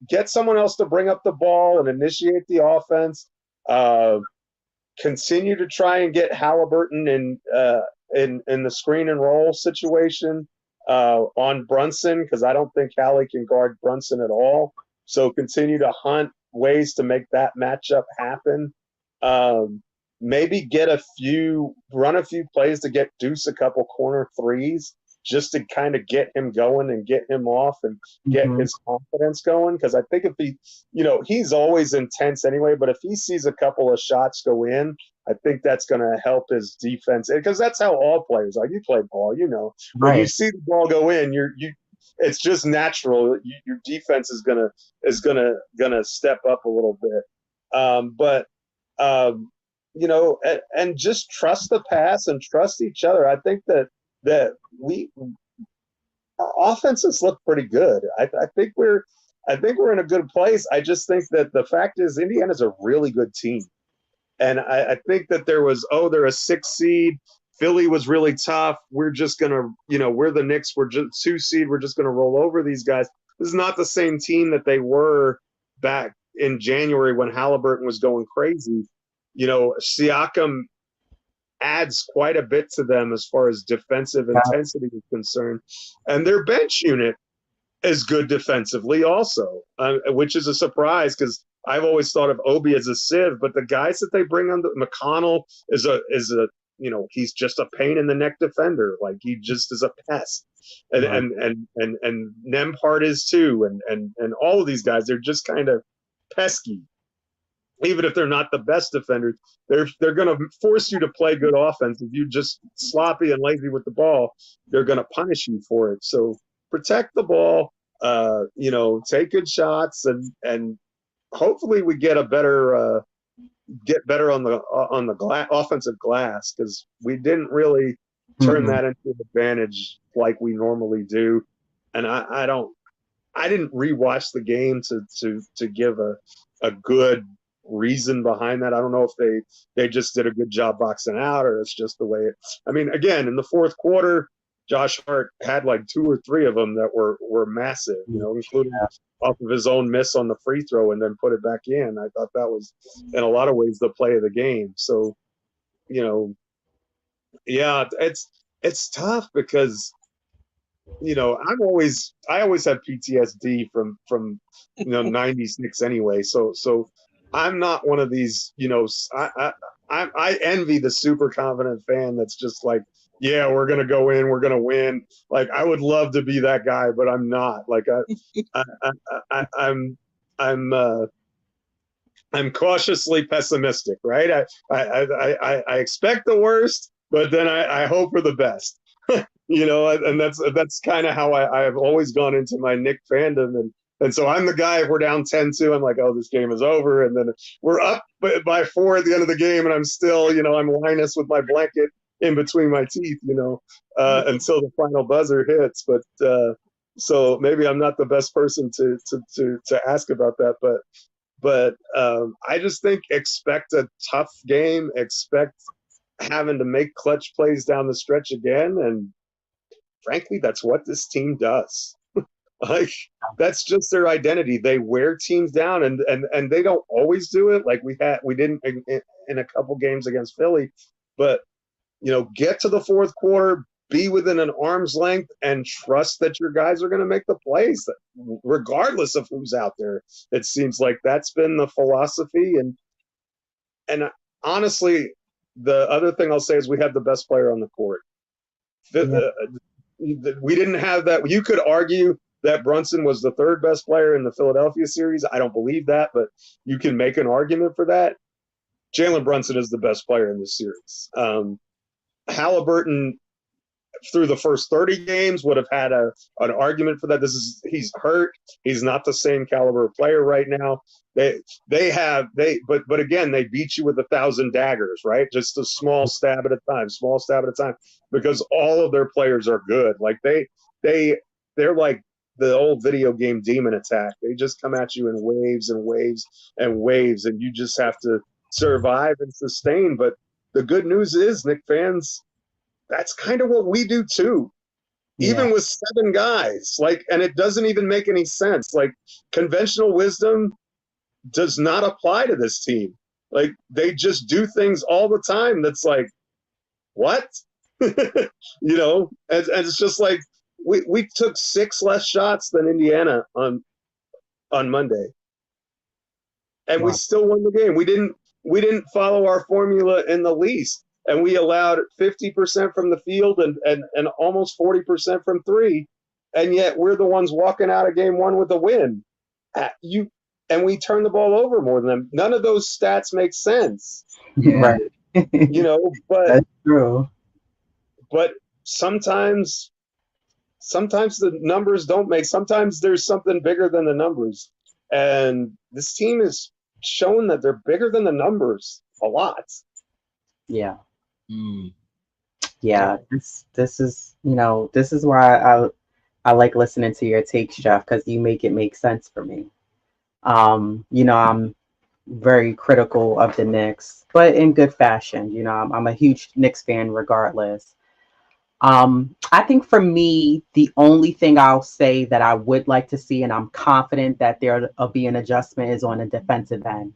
get someone else to bring up the ball and initiate the offense. Continue to try and get Halliburton in the screen and roll situation on Brunson, because I don't think Hallie can guard Brunson at all. So continue to hunt ways to make that matchup happen. Maybe run a few plays to get Deuce a couple corner threes, just to kind of get him going and get him off and get his confidence going. Because I think if he's always intense anyway, but if he sees a couple of shots go in, I think that's going to help his defense, because that's how all players are. You play ball, when you see the ball go in, it's just natural. Your defense is gonna step up a little bit, and just trust the pass and trust each other. I think that our offenses look pretty good. I think we're in a good place. I just think that the fact is Indiana's a really good team. And I think that they're a 6 seed. Philly was really tough. We're just going to, we're the Knicks. We're just 2 seed. We're just going to roll over these guys. This is not the same team that they were back in January when Halliburton was going crazy. Siakam adds quite a bit to them as far as defensive intensity is concerned. And their bench unit is good defensively also, which is a surprise, because I've always thought of Obi as a sieve, but the guys that they bring on, McConnell is a he's just a pain in the neck defender. Like, he just is a pest. And Nembhard is too. And all of these guys, they're just kind of pesky. Even if they're not the best defenders, they're going to force you to play good offense. If you're just sloppy and lazy with the ball, they're going to punish you for it. So protect the ball, take good shots, and hopefully we get better on the offensive glass, because we didn't really turn that into an advantage like we normally do. And I didn't rewatch the game to give a good reason behind that. I don't know if they just did a good job boxing out, or it's just the way again, in the fourth quarter, Josh Hart had like 2 or 3 of them that were massive, including off of his own miss on the free throw and then put it back in. I thought that was, in a lot of ways, the play of the game. So, it's tough, because I always have PTSD from 96 anyway. So I'm not one of these, I envy the super confident fan that's just like, yeah, we're going to go in, we're going to win. Like, I would love to be that guy, but I'm not. Like, I'm cautiously pessimistic, right? I expect the worst, but then I hope for the best. And that's kind of how I've always gone into my Nick fandom, and so I'm the guy. If we're down 10-2, I'm like, oh, this game is over, and then we're up by 4 at the end of the game, and I'm still, I'm Linus with my blanket in between my teeth, until the final buzzer hits. But so maybe I'm not the best person to ask about that, but I just think expect a tough game, expect having to make clutch plays down the stretch again, and frankly, that's what this team does. Like that's just their identity. They wear teams down, and they don't always do it. Like we didn't in a couple games against Philly, but get to the fourth quarter, be within an arm's length, and trust that your guys are going to make the plays, regardless of who's out there. It seems like that's been the philosophy, and honestly, the other thing I'll say is we have the best player on the court. Yeah. We didn't have that. You could argue that Brunson was the third best player in the Philadelphia series. I don't believe that, but you can make an argument for that. Jalen Brunson is the best player in this series. Halliburton, through the first 30 games, would have had an argument for that. He's hurt. He's not the same caliber of player right now. But again, they beat you with 1,000 daggers, right? Just a small stab at a time, because all of their players are good. Like they're like the old video game demon attack. They just come at you in waves and waves and waves, and you just have to survive and sustain. But the good news is, Knick fans, that's kind of what we do too. Even with 7 guys, and it doesn't even make any sense. Like, conventional wisdom does not apply to this team. Like, they just do things all the time that's like, what? And it's just like we took 6 less shots than Indiana on Monday, and we still won the game. We didn't follow our formula in the least, and we allowed 50% from the field and almost 40% from 3, and yet we're the ones walking out of game 1 with a win. And we turn the ball over more than them. None of those stats make sense. Right. But that's true. But sometimes the numbers don't make. Sometimes there's something bigger than the numbers, and this team has shown that they're bigger than the numbers a lot. Yeah. Mm. Yeah. This is why I like listening to your takes, Jeff, because you make it make sense for me. I'm very critical of the Knicks, but in good fashion. I'm a huge Knicks fan regardless. I think for me, the only thing I'll say that I would like to see, and I'm confident that there'll be an adjustment, is on the defensive end.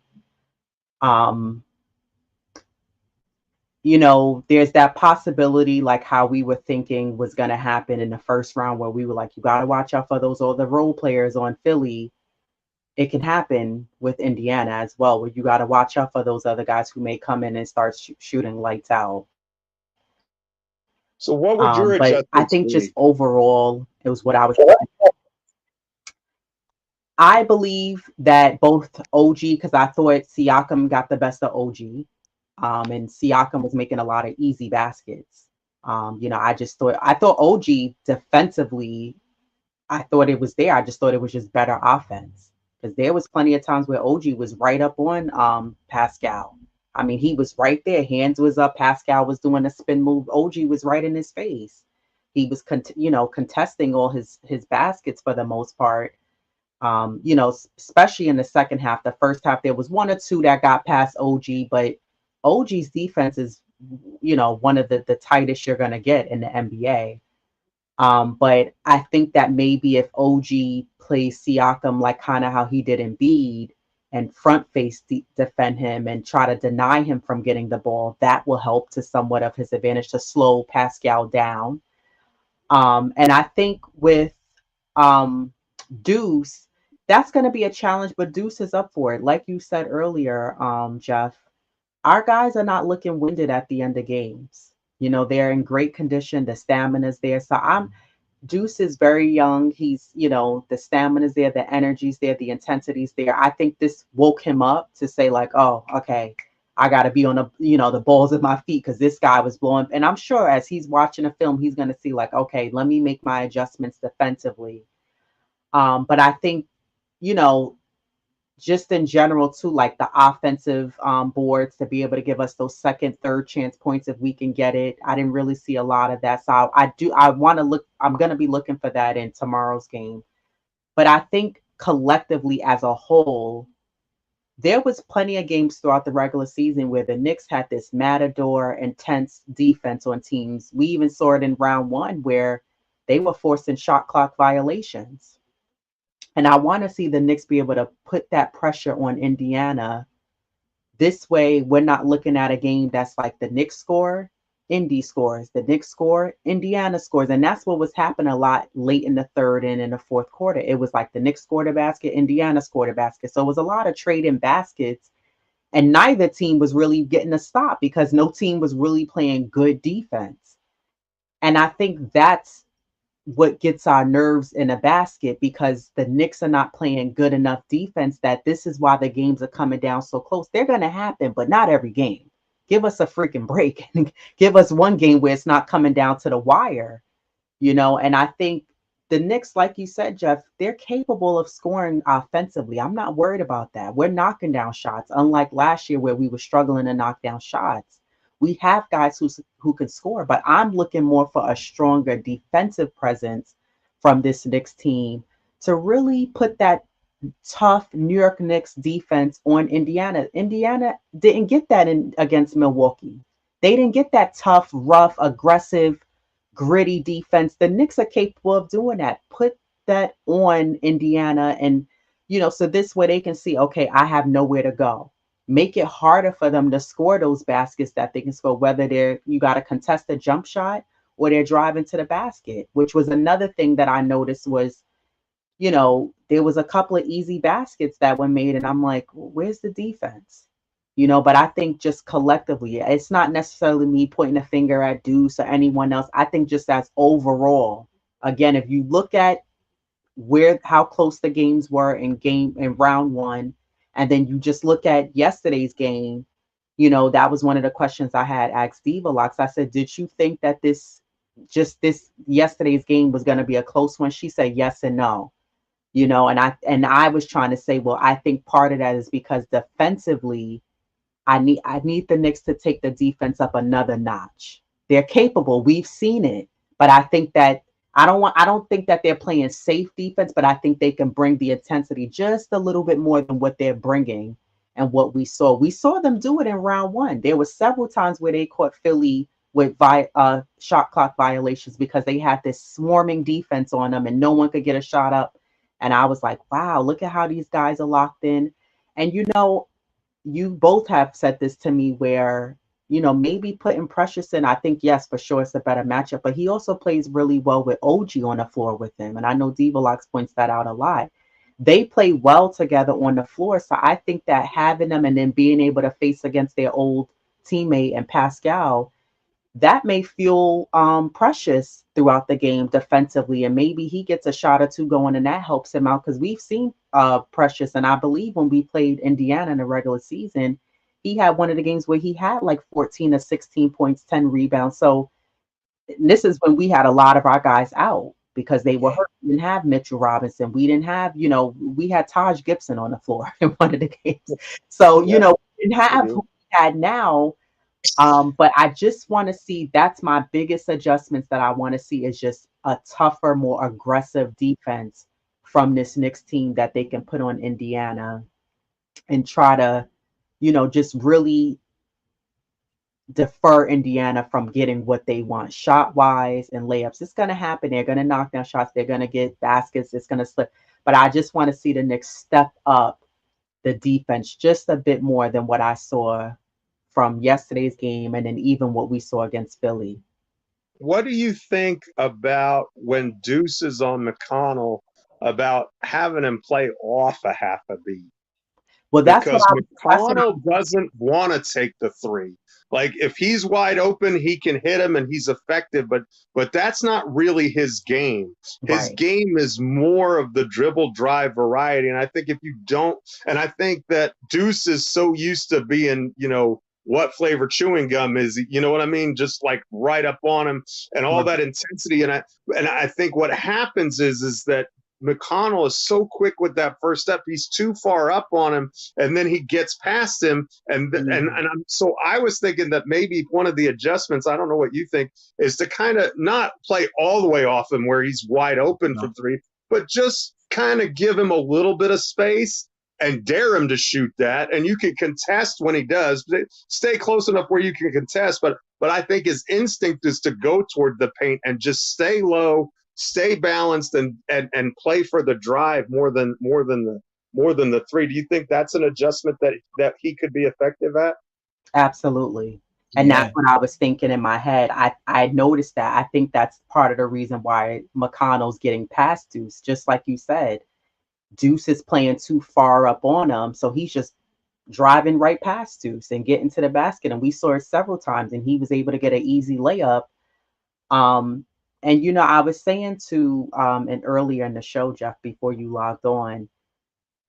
There's that possibility, like how we were thinking was going to happen in the first round, where we were like, you got to watch out for those other role players on Philly. It can happen with Indiana as well, where you got to watch out for those other guys who may come in and start shooting lights out. So what would your but I think just overall, it was what I was. I believe that both OG, because I thought Siakam got the best of OG, and Siakam was making a lot of easy baskets. I thought OG defensively, I thought it was there. I just thought it was just better offense, because there was plenty of times where OG was right up on Pascal. I mean, he was right there. Hands was up. Pascal was doing a spin move. OG was right in his face. He was, contesting all his baskets for the most part. Especially in the second half. The first half, there was 1 or 2 that got past OG, but OG's defense is, one of the tightest you're going to get in the NBA. But I think that maybe if OG plays Siakam like kind of how he did Embiid, and front face defend him and try to deny him from getting the ball, that will help to somewhat of his advantage to slow Pascal down. And I think with Deuce, that's going to be a challenge, but Deuce is up for it. Like you said earlier, Jeff, our guys are not looking winded at the end of games. They're in great condition. The stamina's there. So Deuce is very young. He's, the stamina's there, the energy's there, the intensity's there. I think this woke him up to say, like, oh, okay, I got to be on the balls of my feet because this guy was blowing. And I'm sure as he's watching a film, he's going to see, like, okay, let me make my adjustments defensively. But I think, you know, just in general too, like the offensive boards to be able to give us those second, third chance points if we can get it. I didn't really see a lot of that. So I want to look, I'm going to be looking for that in tomorrow's game. But I think collectively as a whole, there was plenty of games throughout the regular season where the Knicks had this matador intense defense on teams. We even saw it in round one where they were forcing shot clock violations. And I want to see the Knicks be able to put that pressure on Indiana. This way, we're not looking at a game that's like the Knicks score, Indy scores, the Knicks score, Indiana scores. And that's what was happening a lot late in the third and in the fourth quarter. It was like the Knicks scored a basket, Indiana scored a basket. So it was a lot of trading baskets. And neither team was really getting a stop because no team was really playing good defense. And I think that's what gets our nerves in a basket because the Knicks are not playing good enough defense that this is why the games are coming down so close. They're going to happen, but not every game. Give us a freaking break and give us one game where it's not coming down to the wire. And I think the Knicks, like you said, Jeff, they're capable of scoring offensively. I'm not worried about that. We're knocking down shots, unlike last year where we were struggling to knock down shots. We have guys who can score, but I'm looking more for a stronger defensive presence from this Knicks team to really put that tough New York Knicks defense on Indiana. Indiana didn't get that in against Milwaukee. They didn't get that tough, rough, aggressive, gritty defense. The Knicks are capable of doing that. Put that on Indiana and so this way they can see, okay, I have nowhere to go. Make it harder for them to score those baskets that they can score, whether you got to contest a jump shot or they're driving to the basket, which was another thing that I noticed was there was a couple of easy baskets that were made, and I'm like, where's the defense? But I think just collectively, it's not necessarily me pointing a finger at Deuce or anyone else. I think just as overall, again, if you look at how close the games were in round one, and then you just look at yesterday's game, that was one of the questions I had asked Diva Locks. I said, did you think that this yesterday's game was going to be a close one? She said yes and no. And I was trying to say, well, I think part of that is because defensively, I need the Knicks to take the defense up another notch. They're capable. We've seen it. But I think that I don't think that they're playing safe defense, but I think they can bring the intensity just a little bit more than what they're bringing and what we saw. We saw them do it in round one. There were several times where they caught Philly with shot clock violations because they had this swarming defense on them and no one could get a shot up. And I was like, wow, look at how these guys are locked in. And you both have said this to me where, maybe putting Precious in, I think, yes, for sure it's a better matchup, but he also plays really well with OG on the floor with him. And I know Divalox points that out a lot. They play well together on the floor. So I think that having them and then being able to face against their old teammate and Pascal, that may fuel Precious throughout the game defensively, and maybe he gets a shot or two going, and that helps him out because we've seen Precious, and I believe when we played Indiana in the regular season, he had one of the games where he had like 14 or 16 points, 10 rebounds. So this is when we had a lot of our guys out because they were hurt. We didn't have Mitchell Robinson. We didn't have, we had Taj Gibson on the floor in one of the games. So, we didn't have who we had now. But I just want to see, that's my biggest adjustments that I want to see is just a tougher, more aggressive defense from this Knicks team that they can put on Indiana and try to, just really defer Indiana from getting what they want shot wise and layups. It's going to happen. They're going to knock down shots. They're going to get baskets. It's going to slip. But I just want to see the Knicks step up the defense just a bit more than what I saw from yesterday's game and then even what we saw against Philly. What do you think about when Deuce is on McConnell about having him play off a half a beat? Well, because that's what McConnell doesn't want to take the three. Like if he's wide open, he can hit him and he's effective, but that's not really his game. His right. game is more of the dribble drive variety. And I think if you don't, and I think that Deuce is so used to being, what flavor chewing gum is, you know what I mean? Just like right up on him and all Right. that intensity. And I think what happens is that McConnell is so quick with that first step. He's too far up on him, and then he gets past him. So I was thinking that maybe one of the adjustments, I don't know what you think, is to kind of not play all the way off him where he's wide open for three, but just kind of give him a little bit of space and dare him to shoot that. And you can contest when he does. Stay close enough where you can contest, but I think his instinct is to go toward the paint and just stay low, stay balanced, and play for the drive more than the three. Do you think that's an adjustment that he could be effective at? Absolutely. And that's Yeah. what I was thinking in my head. I noticed that. I think that's part of the reason why McConnell's getting past Deuce. Just like you said, Deuce is playing too far up on him. So he's just driving right past Deuce and getting to the basket. And we saw it several times, and he was able to get an easy layup. Um, and I was saying to and earlier in the show, Jeff, before you logged on,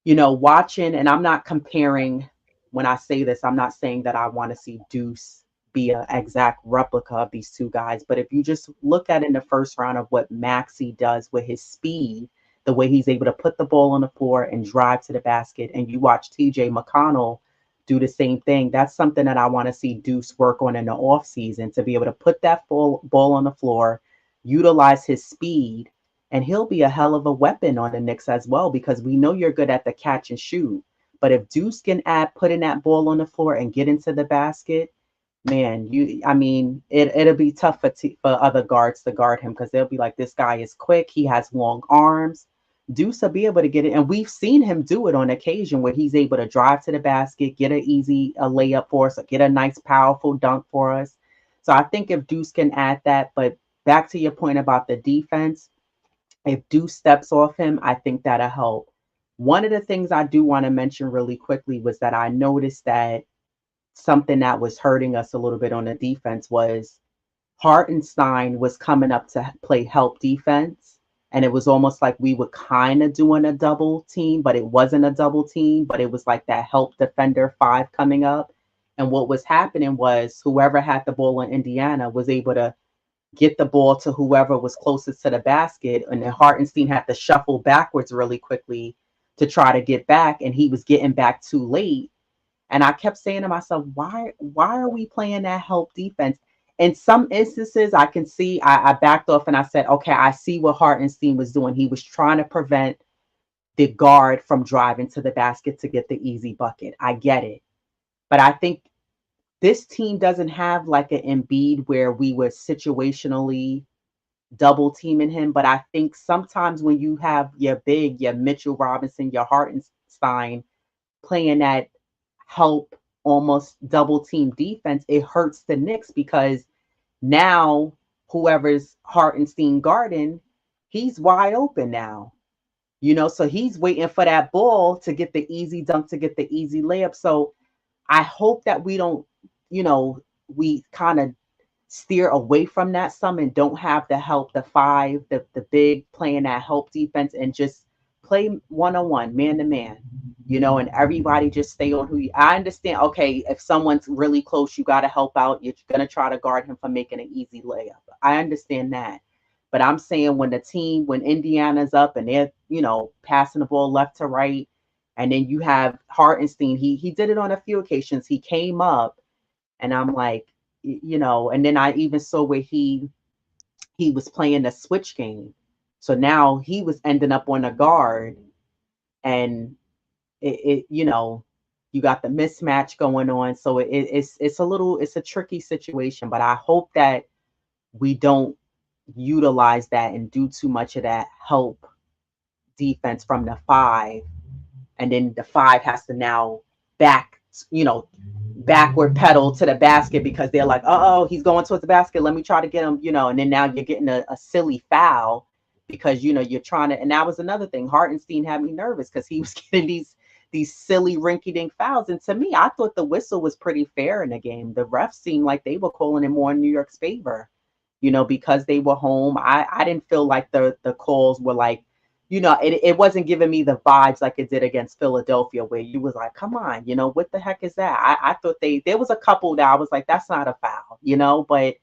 watching, and I'm not comparing when I say this, I'm not saying that I want to see Deuce be an exact replica of these two guys. But if you just look at in the first round of what Maxey does with his speed, the way he's able to put the ball on the floor and drive to the basket, and you watch TJ McConnell do the same thing, that's something that I want to see Deuce work on in the offseason to be able to put that full ball on the floor, utilize his speed, and he'll be a hell of a weapon on the Knicks as well, because we know you're good at the catch and shoot. But if Deuce can add putting that ball on the floor and get into the basket, man, it'll be tough for other guards to guard him, because they'll be like, this guy is quick, he has long arms. Deuce will be able to get it, and we've seen him do it on occasion where he's able to drive to the basket, get a layup for us, or get a nice powerful dunk for us. So I think if Deuce can add that, but back to your point about the defense, if Deuce steps off him, I think that'll help. One of the things I do want to mention really quickly was that I noticed that something that was hurting us a little bit on the defense was Hartenstein was coming up to play help defense. And it was almost like we were kind of doing a double team, but it wasn't a double team, but it was like that help defender 5 coming up. And what was happening was whoever had the ball in Indiana was able to get the ball to whoever was closest to the basket. And then Hartenstein had to shuffle backwards really quickly to try to get back. And he was getting back too late. And I kept saying to myself, why are we playing that help defense? In some instances, I can see I backed off and I said, okay, I see what Hartenstein was doing. He was trying to prevent the guard from driving to the basket to get the easy bucket. I get it. But I think this team doesn't have like an Embiid where we were situationally double teaming him. But I think sometimes when you have your Mitchell Robinson, your Hartenstein playing that help almost double team defense, it hurts the Knicks, because now whoever's Hartenstein guarding, he's wide open now. So he's waiting for that ball to get the easy dunk, to get the easy layup. So I hope that we don't, we kind of steer away from that some and don't have the help, the 5, the big playing that help defense, and just play one-on-one, man to man, and everybody just stay on I understand. Okay, if someone's really close, you got to help out. You're going to try to guard him from making an easy layup. I understand that. But I'm saying when Indiana's up and they're, passing the ball left to right, and then you have Hartenstein, he did it on a few occasions. He came up, and I'm like, and then I even saw where he was playing the switch game. So now he was ending up on a guard, and you got the mismatch going on. So it's a tricky situation, but I hope that we don't utilize that and do too much of that help defense from the 5, and then the 5 has to now backward pedal to the basket, because they're like, oh, he's going towards the basket, let me try to get him, and then now you're getting a silly foul because you're trying to. And that was another thing. Hartenstein had me nervous because he was getting these silly rinky-dink fouls. And to me, I thought the whistle was pretty fair in the game. The refs seemed like they were calling it more in New York's favor, because they were home. I didn't feel like the calls were like, it wasn't giving me the vibes like it did against Philadelphia, where you was like, come on, what the heck is that? I thought there was a couple that I was like, that's not a foul, but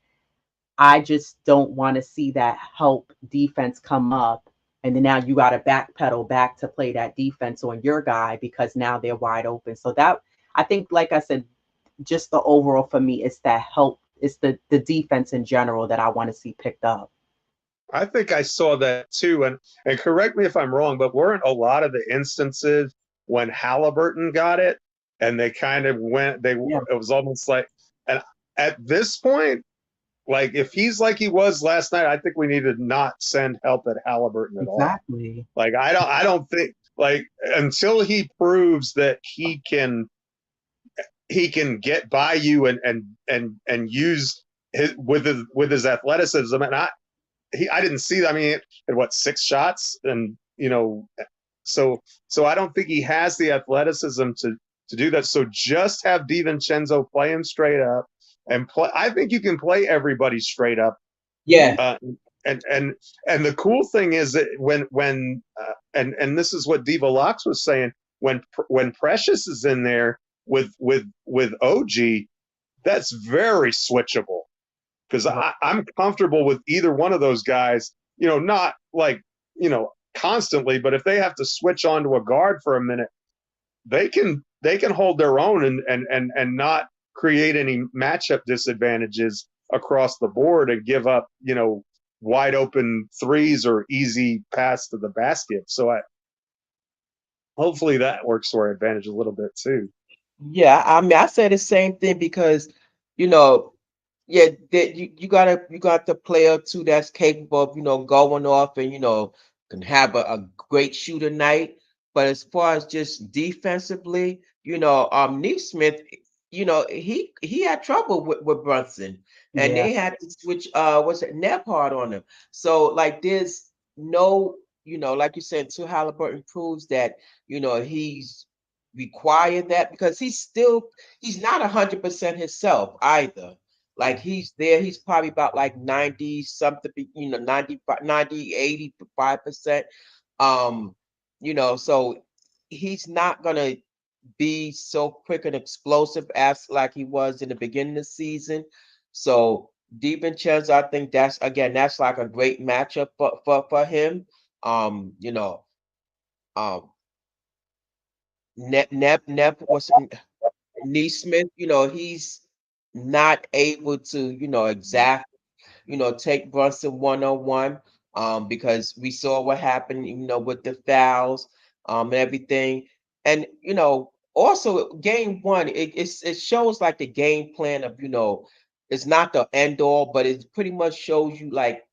I just don't want to see that help defense come up. And then now you got to backpedal back to play that defense on your guy because now they're wide open. So that, I think, like I said, just the overall for me, it's that help. It's the defense in general that I want to see picked up. I think I saw that too. And correct me if I'm wrong, but weren't a lot of the instances when Halliburton got it and they kind of went, Yeah, it was almost like, and at this point, like if he's like he was last night, I think we need to not send help at Halliburton at all. exactly. Like I don't think like until he proves that he can get by you and use his athleticism. And I didn't see that. I mean, had what, 6 shots, and so I don't think he has the athleticism to do that. So just have DiVincenzo play him straight up and play. I think you can play everybody straight up. Yeah. And the cool thing is that when and this is what Diva Locks was saying, when Precious is in there with OG, that's very switchable because I'm comfortable with either one of those guys. Not like constantly, but if they have to switch onto a guard for a minute, they can hold their own and not create any matchup disadvantages across the board and give up wide open threes or easy pass to the basket. So hopefully that works to our advantage a little bit too. Yeah, I mean, I say the same thing because, you know, yeah, that you got the player too that's capable of, going off and, can have a great shooter night. But as far as just defensively, Neesmith, he had trouble with Brunson, and Yeah, they had to switch what's it, Nebhard on him. So like there's no, like you said, until Halliburton proves that, he's required that because he's not 100% himself either. Like he's there, he's probably about like 90 something, 90, 85%. Um, so he's not gonna be so quick and explosive as like he was in the beginning of the season. So DiVincenzo, I think that's like a great matchup for him. You know, um Nep was Neesmith, he's not able to, exactly, take Brunson one on one, because we saw what happened, with the fouls, and everything, and also game one, it shows like the game plan of, it's not the end all, but it pretty much shows you like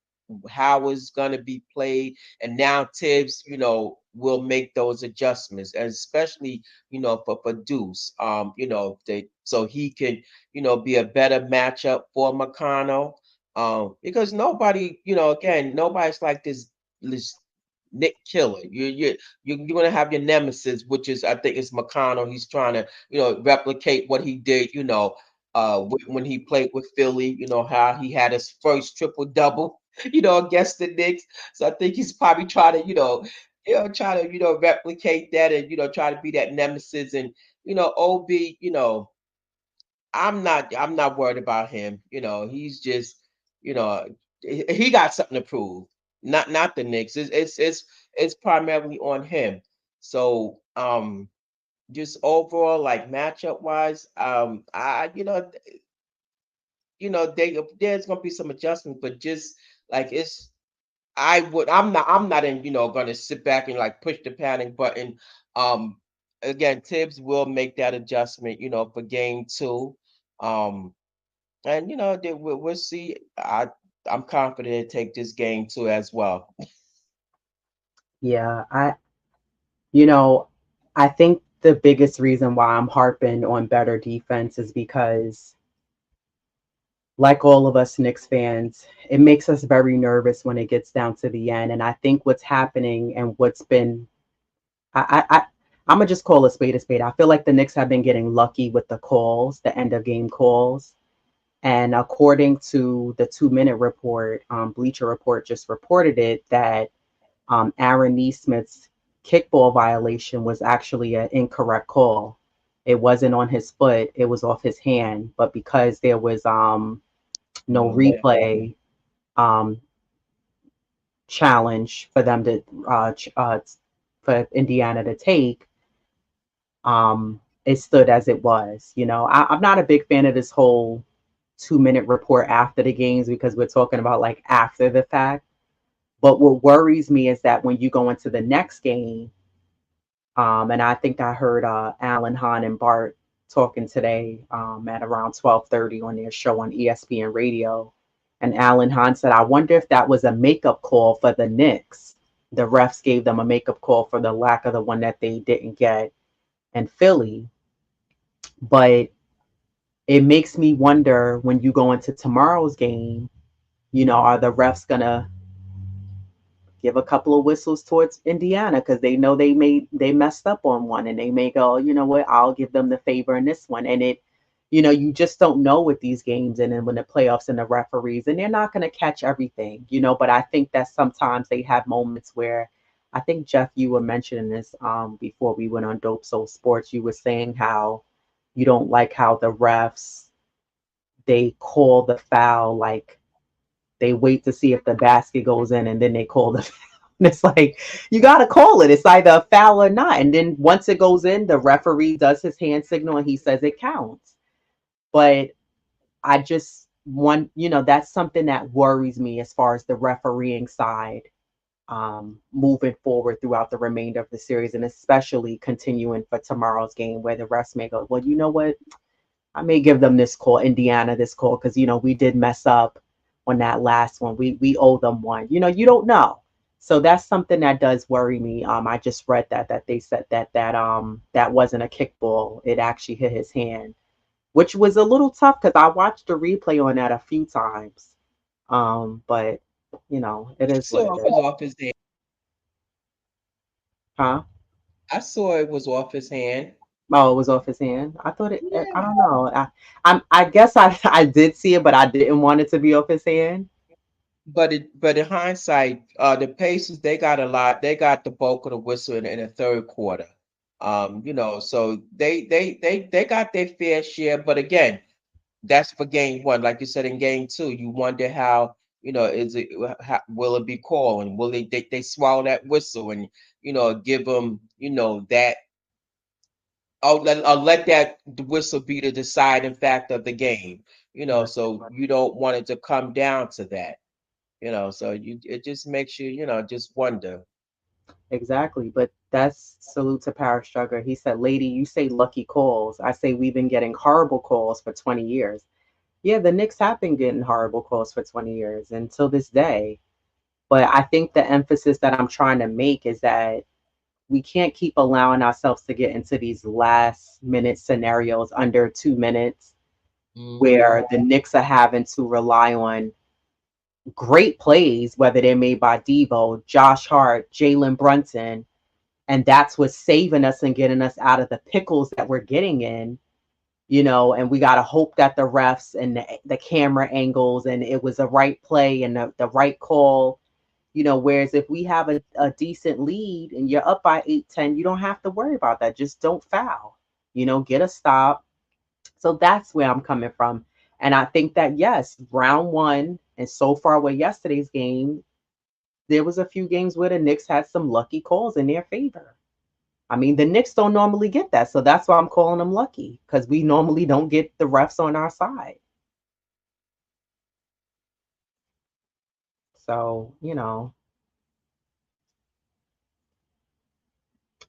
how it's gonna be played, and now Tibbs, will make those adjustments, and especially, for Deuce, so he can, be a better matchup for McConnell, because nobody, again, nobody's like this Nick Killer. You're gonna have your nemesis, which is I think it's McConnell. He's trying to, replicate what he did, when he played with Philly. You know how he had his first triple double, against the Knicks. So I think he's probably trying to, try to, replicate that and, try to be that nemesis. And, OB, I'm not worried about him. He's just, you know, he got something to prove. Not the Knicks. It's primarily on him. So just overall, like matchup wise, I there's gonna be some adjustment, but just like I'm not in, gonna sit back and like push the panic button. Um Again, Tibbs will make that adjustment, for game two. Um and we'll see. I'm confident to take this game too as well. yeah. You know, I think the biggest reason why I'm harping on better defense is because, like all of us Knicks fans, it makes us very nervous when it gets down to the end. And I think what's happening and what's been, I I'm gonna just call a spade a spade. I feel like the Knicks have been getting lucky with the calls, the end of game calls. And according to the 2 Minute Report, Bleacher Report just reported it that Aaron Neesmith's kickball violation was actually an incorrect call. It wasn't on his foot; it was off his hand. But because there was no replay um, challenge for them to for Indiana to take, it stood as it was. I'm not a big fan of this whole 2 minute report after the games because we're talking about like after the fact. But what worries me is that when you go into the next game, and I think I heard Alan Hahn and Bart talking today at around 12:30 on their show on ESPN Radio, and Alan Hahn said, "I wonder if that was a makeup call for the Knicks. The refs gave them a makeup call for the lack of the one that they didn't get in Philly." But it makes me wonder when you go into tomorrow's game, are the refs gonna give a couple of whistles towards Indiana because they know they messed up on one and they may go, you know what, I'll give them the favor in this one. And you just don't know with these games and then when the playoffs and the referees and they're not gonna catch everything, but I think that sometimes they have moments where I think Jeff, you were mentioning this before we went on Dope Soul Sports. You were saying how you don't like how the refs they call the foul like they wait to see if the basket goes in and then they call the foul. And it's like you gotta call it. It's either a foul or not. And then once it goes in, the referee does his hand signal and he says it counts. But I just want, that's something that worries me as far as the refereeing side moving forward throughout the remainder of the series and especially continuing for tomorrow's game where the refs may go, well, you know what? I may give them this call, Indiana, this call, because we did mess up on that last one. We owe them one. You don't know. So that's something that does worry me. I just read that they said that wasn't a kickball. It actually hit his hand, which was a little tough because I watched the replay on that a few times. But it is what So it it is. was off his hand. Huh? I saw it was off his hand. Oh, it was off his hand. I thought it. I Yeah. don't know. I guess I did see it, but I didn't want it to be off his hand. But in hindsight, the Pacers they got a lot. They got the bulk of the whistle in the third quarter. So they got their fair share. But again, that's for game one. Like you said in game two, you wonder how is it will it be called and will they swallow that whistle and give them that. I'll let that whistle be the deciding factor of the game. Right. So you don't want it to come down to that. So it just makes you just wonder. Exactly. But that's salute to Paris Strugger. He said, "Lady, you say lucky calls. I say we've been getting horrible calls for 20 years." Yeah, the Knicks have been getting horrible calls for 20 years until this day. But I think the emphasis that I'm trying to make is that we can't keep allowing ourselves to get into these last minute scenarios under 2 minutes Hmm. where the Knicks are having to rely on great plays, whether they're made by Debo, Josh Hart, Jalen Brunson, and that's what's saving us and getting us out of the pickles that we're getting in. And we got to hope that the refs and the camera angles and it was the right play and the right call. Whereas if we have a decent lead and you're up by 8-10, you don't have to worry about that. Just don't foul. Get a stop. So that's where I'm coming from. And I think that yes, round one, and so far with yesterday's game, there was a few games where the Knicks had some lucky calls in their favor. I mean, the Knicks don't normally get that, so that's why I'm calling them lucky because we normally don't get the refs on our side. So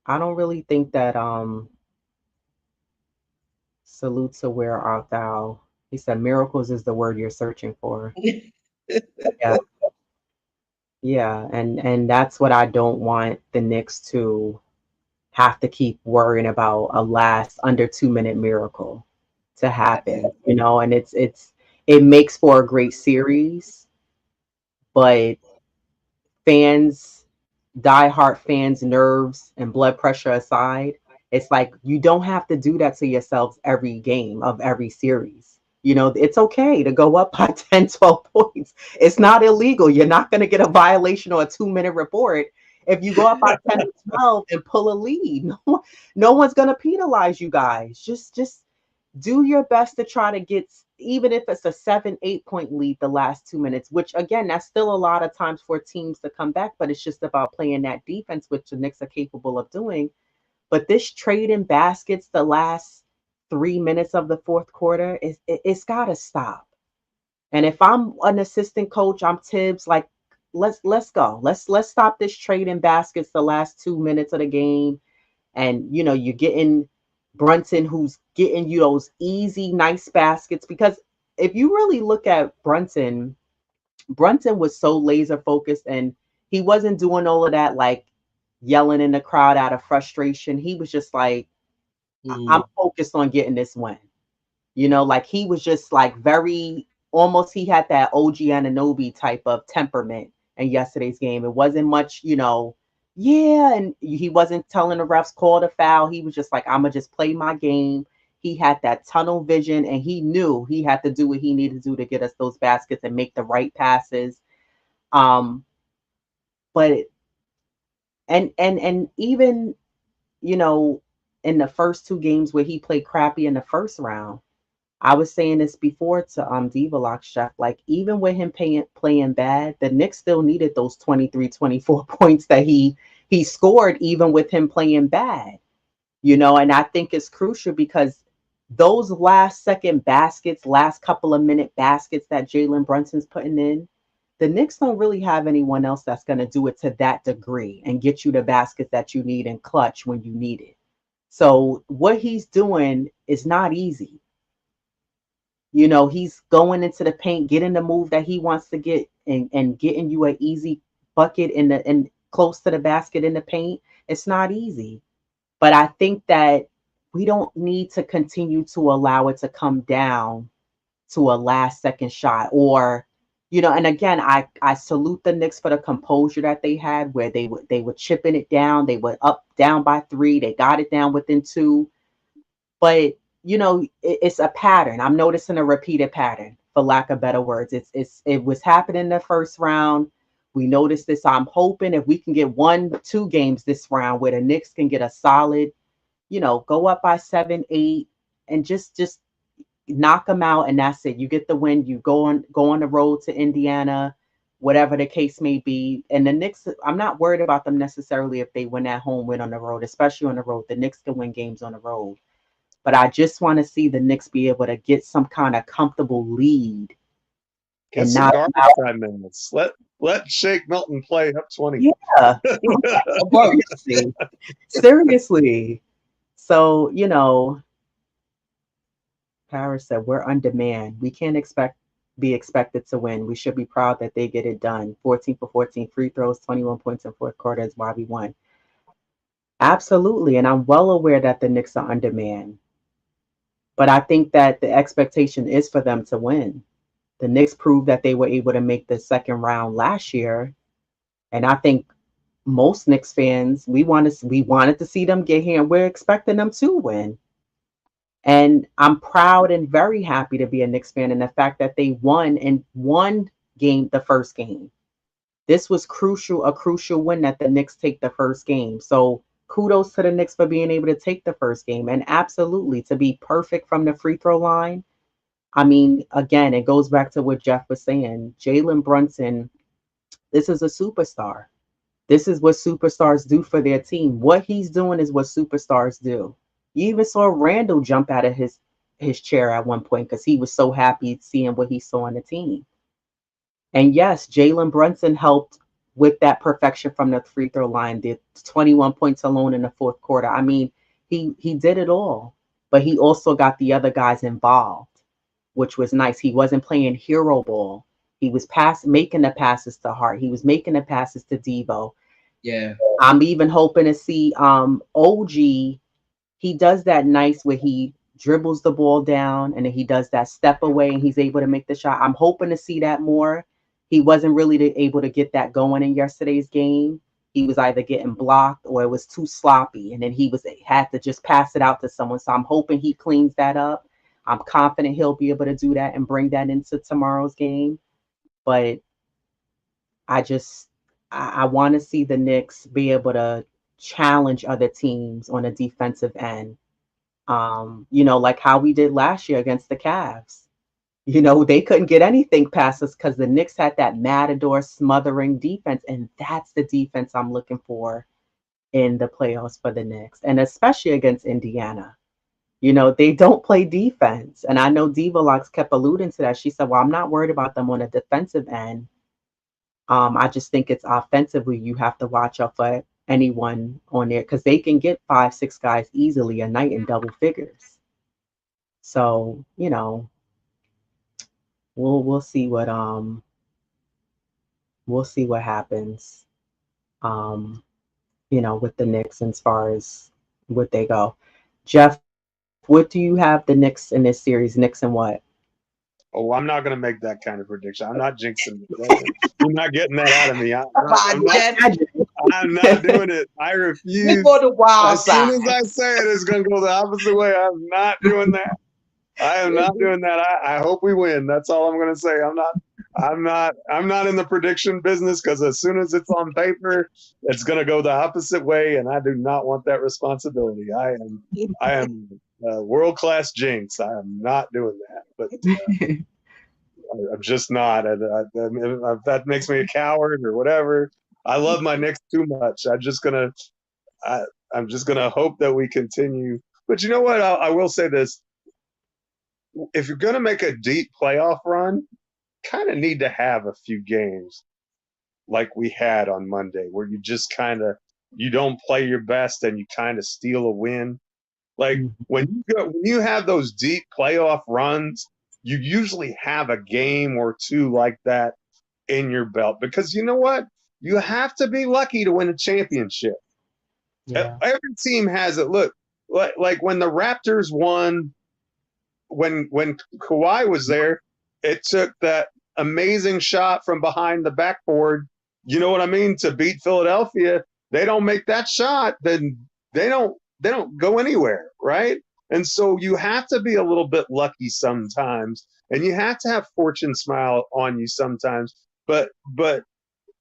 I don't really think that salute to where art thou. He said miracles is the word you're searching for. Yeah, yeah, and that's what I don't want the Knicks to have to keep worrying about a last under 2 minute miracle to happen, and it makes for a great series, but fans, diehard fans, nerves and blood pressure aside, It's like you don't have to do that to yourselves every game of every series. It's okay to go up by 10, 12 points. It's not illegal. You're not going to get a violation or a 2-minute report if you go up by 10 to 12 and pull a lead. No one's going to penalize you guys. Just do your best to try to get, even if it's a 7, 8 point lead the last 2 minutes, which again, that's still a lot of times for teams to come back, but it's just about playing that defense, which the Knicks are capable of doing. But this trading baskets the last 3 minutes of the fourth quarter, it's got to stop. And if I'm an assistant coach, I'm Tibbs, like, let's go. Let's stop this trading baskets the last 2 minutes of the game. And you're getting Brunson, who's getting you those easy, nice baskets. Because if you really look at Brunson was so laser focused, and he wasn't doing all of that like yelling in the crowd out of frustration. He was just like, I'm focused on getting this win. Like he was just like very almost, he had that OG Anunoby type of temperament in yesterday's game. It wasn't much, yeah, and he wasn't telling the refs call the foul. He was just like, I'm gonna just play my game. He had that tunnel vision, and he knew he had to do what he needed to do to get us those baskets and make the right passes. But and even in the first two games where he played crappy in the first round, I was saying this before to Divalok Chef, like even with him playing bad, the Knicks still needed those 23, 24 points that he scored even with him playing bad. And I think it's crucial because those last second baskets, last couple of minute baskets that Jalen Brunson's putting in, the Knicks don't really have anyone else that's going to do it to that degree and get you the baskets that you need in clutch when you need it. So what he's doing is not easy. He's going into the paint, getting the move that he wants to get, and getting you an easy bucket in close to the basket in the paint. It's not easy. But I think that we don't need to continue to allow it to come down to a last second shot, or and again, I salute the Knicks for the composure that they had, where they were chipping it down. They were up down by 3. They got it down within 2. But it's a pattern. I'm noticing a repeated pattern, for lack of better words. It was happening in the first round. We noticed this. I'm hoping if we can get 1-2 games this round where the Knicks can get a solid, go up by 7, 8, and just knock them out, and that's it. You get the win. You go on the road to Indiana, whatever the case may be. And the Knicks, I'm not worried about them necessarily if they win at home, win on the road, especially on the road. The Knicks can win games on the road. But I just want to see the Knicks be able to get some kind of comfortable lead. Get some garbage time minutes. Let Shake Milton play up 20. Yeah. Seriously. So, Paris said, we're on demand. We can't be expected to win. We should be proud that they get it done. 14 for 14 free throws, 21 points in fourth quarter is why we won. Absolutely. And I'm well aware that the Knicks are on demand. But I think that the expectation is for them to win. The Knicks proved that they were able to make the second round last year. And I think most Knicks fans, we wanted to see them get here, and we're expecting them to win. And I'm proud and very happy to be a Knicks fan, and the fact that they won game, the first game. This was a crucial win that the Knicks take the first game. So kudos to the Knicks for being able to take the first game, and absolutely to be perfect from the free throw line. I mean, again, it goes back to what Jeff was saying. Jalen Brunson, this is a superstar. This is what superstars do for their team. What he's doing is what superstars do. You even saw Randall jump out of his chair at one point because he was so happy seeing what he saw on the team. And yes, Jalen Brunson helped with that perfection from the free throw line, did 21 points alone in the fourth quarter. I mean, he did it all, but he also got the other guys involved, which was nice. He wasn't playing hero ball. He was making the passes to Hart. He was making the passes to Devo. Yeah. I'm even hoping to see OG. He does that nice where he dribbles the ball down and then he does that step away and he's able to make the shot. I'm hoping to see that more. He wasn't really able to get that going in yesterday's game. he was either getting blocked or it was too sloppy, and then he was had to just pass it out to someone. So I'm hoping he cleans that up. I'm confident he'll be able to do that and bring that into tomorrow's game. But I just I want to see the Knicks be able to challenge other teams on a defensive end. Like how we did last year against the Cavs. They couldn't get anything past us because the Knicks had that matador smothering defense, and that's the defense I'm looking for in the playoffs for the Knicks, and especially against Indiana. They don't play defense, and I know Diva kept alluding to that. She said, "Well, I'm not worried about them on a defensive end. I just think it's offensively you have to watch out for anyone on there because they can get 5, 6 guys easily a night in double figures. So we'll see what happens. With the Knicks as far as what they go. Jeff, what do you have the Knicks in this series? Knicks and what? Oh, I'm not going to make that kind of prediction. I'm not jinxing it. You're not getting that out of me. I'm not doing it. I refuse. For the wild As side. soon as I say it, it's going to go the opposite way. I'm not doing that. I am not doing that. I hope we win. That's all I'm going to say. I'm not in the prediction business because as soon as it's on paper, it's going to go the opposite way, and I do not want that responsibility. I am world-class jinx. I am not doing that. But I'm just not. That makes me a coward or whatever. I love my Knicks too much. I'm just gonna hope that we continue. But you know what? I will say this: if you're gonna make a deep playoff run, kind of need to have a few games like we had on Monday, where you just you don't play your best and you kind of steal a win. Like when you have those deep playoff runs, you usually have a game or two like that in your belt because you know what? You have to be lucky to win a championship. Yeah. Every team has it. Look, like when the Raptors won, when Kawhi was there, it took that amazing shot from behind the backboard. You know what I mean? To beat Philadelphia, they don't make that shot, then they don't go anywhere, right? And so you have to be a little bit lucky sometimes, and you have to have fortune smile on you sometimes. But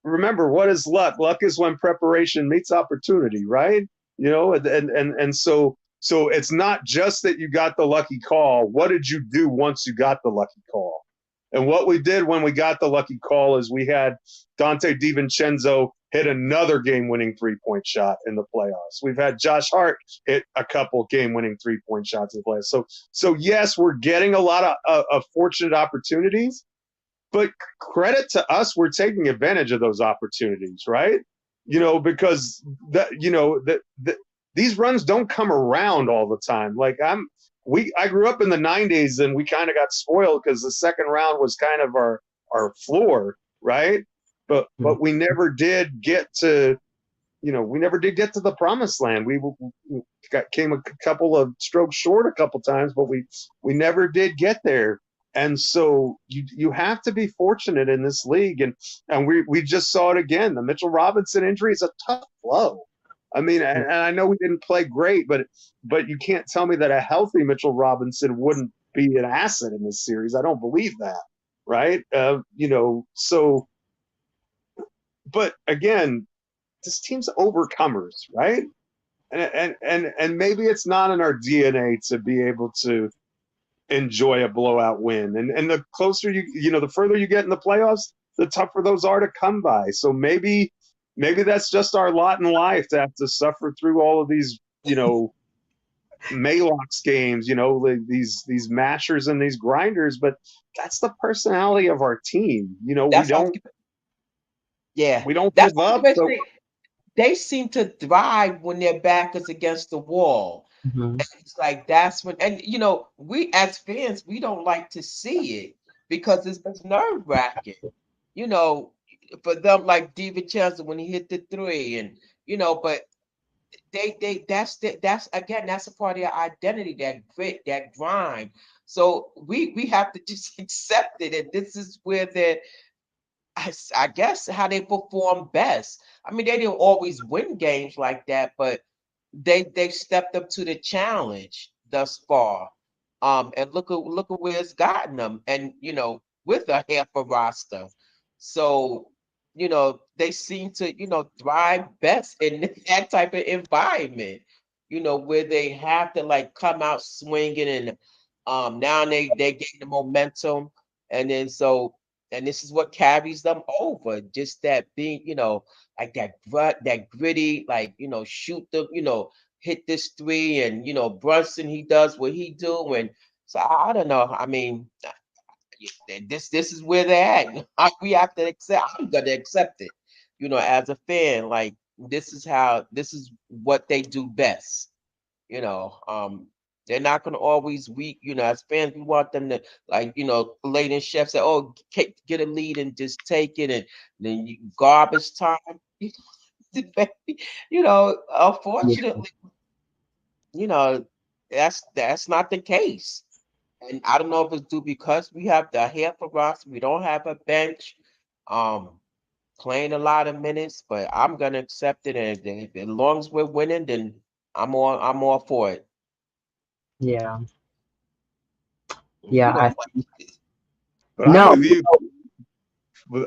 remember, what is luck? Luck is when preparation meets opportunity, right? And so it's not just that you got the lucky call. What did you do once you got the lucky call? And what we did when we got the lucky call is we had Dante DiVincenzo hit another game-winning three-point shot in the playoffs. We've had Josh Hart hit a couple game-winning three-point shots in the playoffs. So yes, we're getting a lot of fortunate opportunities, but credit to us, we're taking advantage of those opportunities, right? Because these runs don't come around all the time. Like I grew up in the 90s and we kind of got spoiled because the second round was kind of our floor, right? But we never did get to the promised land. We came a couple of strokes short a couple times, but we never did get there. And so you have to be fortunate in this league, and we just saw it again. The Mitchell Robinson injury is a tough blow. I mean, and I know we didn't play great, but you can't tell me that a healthy Mitchell Robinson wouldn't be an asset in this series. I don't believe that, right? So, but again, this team's overcomers, right? And maybe it's not in our DNA to be able to enjoy a blowout win. And the closer the further you get in the playoffs, the tougher those are to come by. So maybe that's just our lot in life to have to suffer through all of these, Maylocks games, these mashers and these grinders, but that's the personality of our team. We don't That's give up. So. They seem to thrive when their back is against the wall. Mm-hmm. It's like that's when, and we as fans, we don't like to see it because it's nerve wracking. For them, like DiVincenzo when he hit the three, and but that's again, that's a part of their identity, that grit, that grind. So we have to just accept it, and this is where I guess how they perform best. I mean, they didn't always win games like that, but they stepped up to the challenge thus far. And look at where it's gotten them, and with a half a roster. So, they seem to, thrive best in that type of environment, where they have to like come out swinging, and now they gain the momentum, and then and this is what carries them over. Just that being, like that gritty, like, shoot the, hit this three, and Brunson, he does what he do. And so I don't know. I mean, this is where they're at. We have to accept. I'm gonna accept it. As a fan, like this is what they do best. You know, um, they're not gonna always as fans, we want them to, like, late in chef say, "Oh, get a lead and just take it," and then garbage time. Yeah. Unfortunately, you know, that's not the case. And I don't know if it's due because we have the half of roster, we don't have a bench, um, playing a lot of minutes, but I'm gonna accept it, and if, as long as we're winning, then I'm all for it. Yeah. You Yeah. know, But I'm No. with you.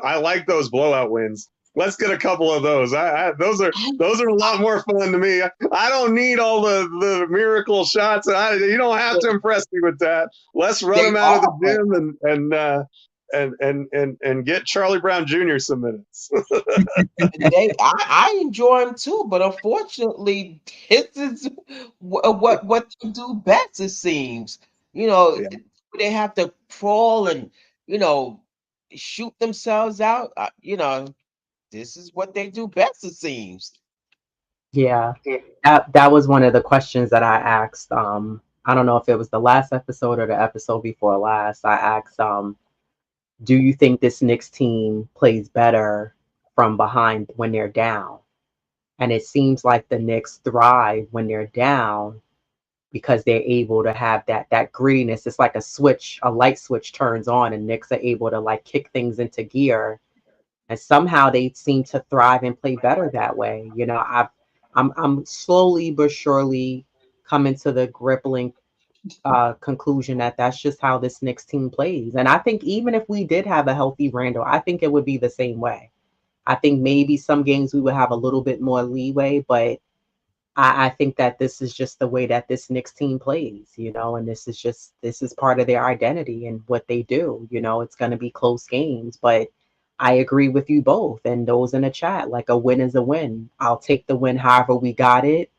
I like those blowout wins. Let's get a couple of those. Those are a lot more fun to me. I don't need all the miracle shots. You don't have to impress me with that. Let's run they them out of the are, but gym and get Charlie Brown Jr. some minutes. I enjoy them too, but unfortunately, this is what they do best. It seems, you know, Yeah. they have to crawl and you know shoot themselves out. This is what they do best. It seems. Yeah. That was one of the questions that I asked. I don't know if it was the last episode or the episode before last. I asked, do you think this Knicks team plays better from behind when they're down? And it seems like the Knicks thrive when they're down because they're able to have that grittiness. It's like a switch, a light switch turns on, and Knicks are able to like kick things into gear. And somehow they seem to thrive and play better that way. I'm slowly but surely coming to the gripping conclusion that that's just how this Knicks team plays. And I think even if we did have a healthy Randall, I think it would be the same way. I think maybe some games we would have a little bit more leeway, but I think that this is just the way that this Knicks team plays, and this is part of their identity and what they do. It's going to be close games, but I agree with you both and those in the chat. Like a win is a win. I'll take the win however we got it,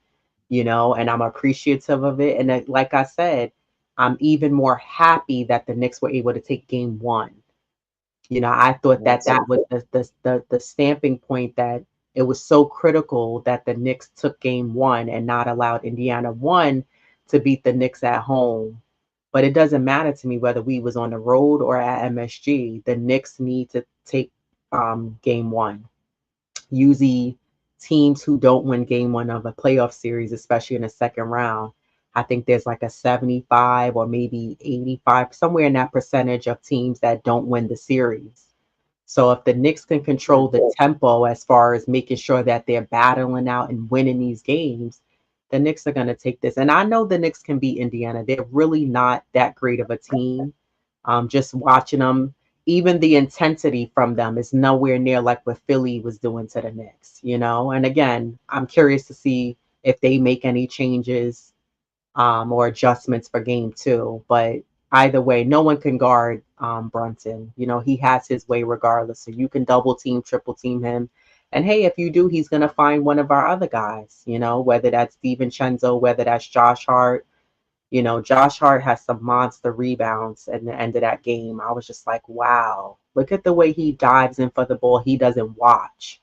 and I'm appreciative of it. And like I said, I'm even more happy that the Knicks were able to take game one. I thought that That's that was the stamping point, that it was so critical that the Knicks took game one and not allowed Indiana one to beat the Knicks at home. But it doesn't matter to me whether we was on the road or at MSG. The Knicks need to take game one. Usually teams who don't win game one of a playoff series, especially in the second round, I think there's like a 75 or maybe 85, somewhere in that percentage of teams that don't win the series. So if the Knicks can control the tempo as far as making sure that they're battling out and winning these games, the Knicks are going to take this. And I know the Knicks can beat Indiana. They're really not that great of a team. Just watching them, even the intensity from them is nowhere near like what Philly was doing to the Knicks. And again, I'm curious to see if they make any changes or adjustments for game two. But either way, no one can guard Brunson. He has his way regardless. So you can double team, triple team him. And hey, if you do, he's going to find one of our other guys, whether that's DiVincenzo, whether that's Josh Hart. Josh Hart has some monster rebounds at the end of that game. I was just like, wow, look at the way he dives in for the ball. He doesn't watch.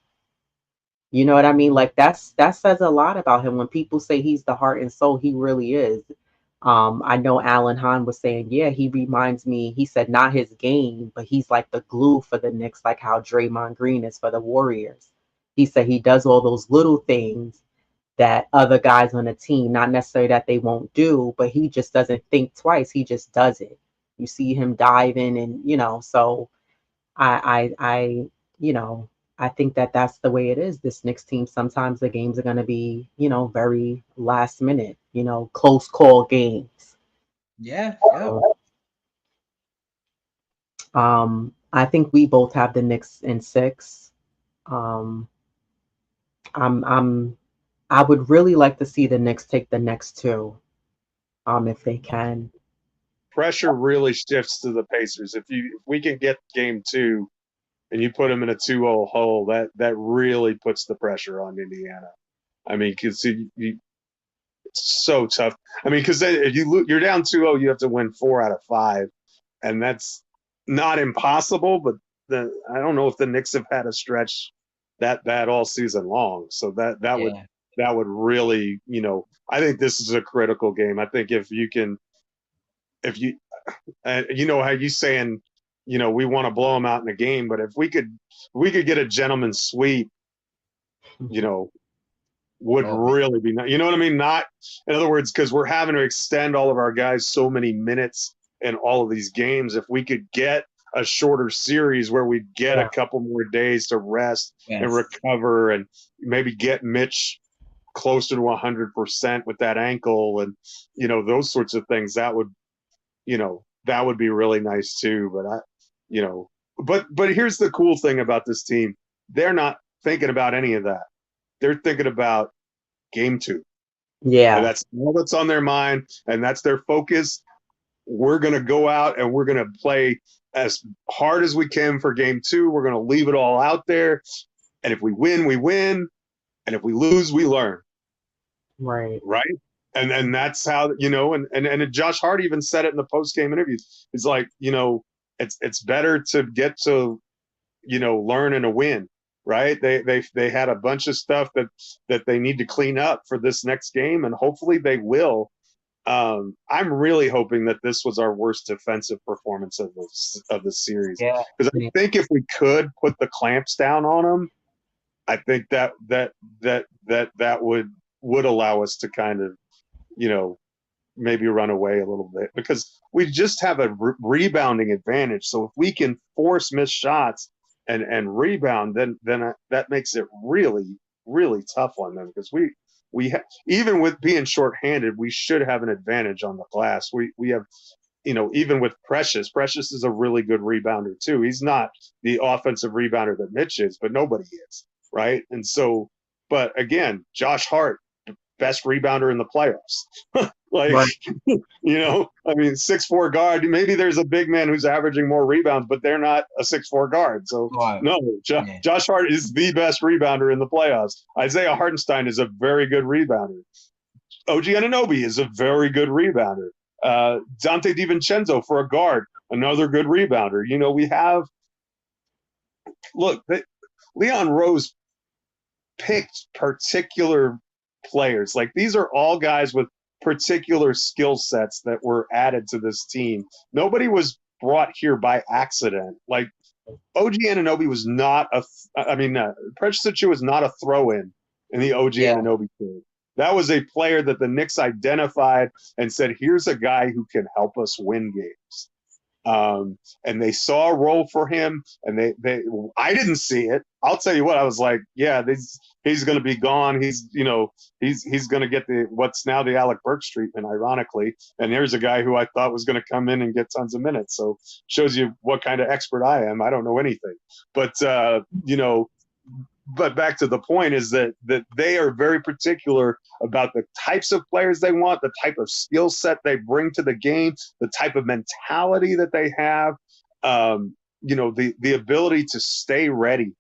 You know what I mean? Like that says a lot about him. When people say he's the heart and soul, he really is. I know Alan Hahn was saying, yeah, he reminds me, he said not his game, but he's like the glue for the Knicks, like how Draymond Green is for the Warriors. He said he does all those little things that other guys on the team, not necessarily that they won't do, but he just doesn't think twice. He just does it. You see him diving and, so I you know, I think that that's the way it is. This Knicks team, sometimes the games are going to be, very last minute, close call games. Yeah, yeah. I think we both have the Knicks in 6. Um, I'm I would really like to see the Knicks take the next 2, if they can. Pressure really shifts to the Pacers. If we can get game 2 and you put them in a 2-0 hole, that really puts the pressure on Indiana. I mean, because it's so tough. I mean, because if you're down 2-0, you have to win 4 out of 5, and that's not impossible. But I don't know if the Knicks have had a stretch that bad all season long. So Yeah. that would really, I think this is a critical game. I think if you how you saying, we want to blow them out in the game, but if we could get a gentleman's sweep, you know, would Oh, be- really be, you know what I mean? Not, in other words, because we're having to extend all of our guys so many minutes in all of these games. If we could get a shorter series where we get a Yeah, couple more days to rest and yes. recover, and maybe get Mitch closer to 100% with that ankle, and those sorts of things, that would be really nice too. But you know, but here's the cool thing about this team: they're not thinking about any of that. They're thinking about game 2. And yeah, that's all that's on their mind, and that's their focus. We're going to go out and we're going to play as hard as we can for game 2. We're going to leave it all out there. And if we win, we win. And if we lose, we learn. right. Right. And that's how, and Josh Hart even said it in the post game interview. He's like, it's better to get to, learn and a win. Right. They had a bunch of stuff that they need to clean up for this next game, and hopefully they will. I'm really hoping that this was our worst defensive performance of the series, Yeah. because I think if we could put the clamps down on them, I think that would allow us to kind of, you know maybe run away a little bit, because we just have a rebounding advantage. So if we can force missed shots and rebound, then that makes it really really tough on them, because even with being shorthanded, we should have an advantage on the glass. We have, even with Precious is a really good rebounder too. He's not the offensive rebounder that Mitch is, but nobody is, right? And so, but again, Josh Hart, best rebounder in the playoffs. Like, Right. I mean, 6'4" guard. Maybe there's a big man who's averaging more rebounds, but they're not a 6'4" guard. So Right. no, Yeah. Josh Hart is the best rebounder in the playoffs. Isaiah Hartenstein is a very good rebounder. OG Anunoby is a very good rebounder. Dante DiVincenzo for a guard, another good rebounder. We have, look, Leon Rose picked particular players. Like, these are all guys with particular skill sets that were added to this team. Nobody was brought here by accident. Like, OG Anunoby was not Precious Achiuwa was not a throw-in the OG Yeah. Anunoby team. That was a player that the Knicks identified and said, here's a guy who can help us win games. And they saw a role for him, and I didn't see it. I'll tell you what, I was like, yeah, he's going to be gone. He's going to get what's now the Alec Burks treatment, ironically. And here's a guy who I thought was going to come in and get tons of minutes. So shows you what kind of expert I am. I don't know anything, but but back to the point is that they are very particular about the types of players they want, the type of skill set they bring to the game, the type of mentality that they have, the ability to stay ready.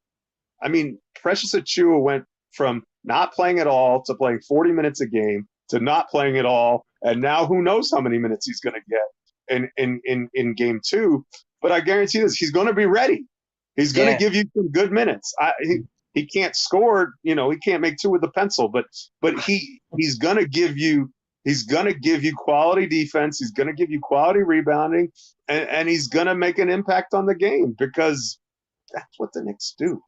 I mean, Precious Achiuwa went from not playing at all to playing 40 minutes a game to not playing at all, and now who knows how many minutes he's going to get in game 2. But I guarantee this, he's going to be ready. He's going to Yeah. give you some good minutes. He can't score, he can't make 2 with a pencil, but he's going to give you quality defense. He's going to give you quality rebounding, and he's going to make an impact on the game, because that's what the Knicks do.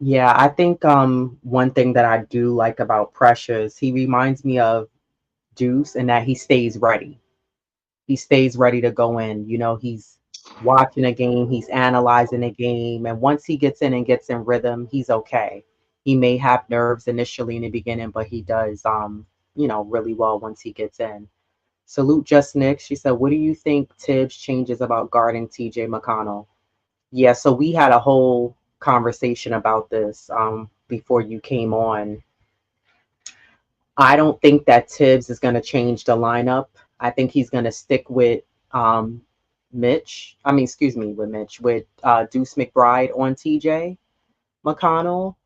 Yeah, I think one thing that I do like about Precious, he reminds me of Deuce in that he stays ready. He stays ready to go in. He's watching a game, he's analyzing a game, and once he gets in and gets in rhythm, he's okay. He may have nerves initially in the beginning, but he does really well once he gets in. Salute Just Nick. She said, "What do you think Tibbs changes about guarding TJ McConnell?" Yeah, so we had a whole conversation about this before you came on. I don't think that Tibbs is going to change the lineup. I think he's going to stick with um, Mitch. I mean, excuse me, with Mitch, with Deuce McBride on TJ McConnell.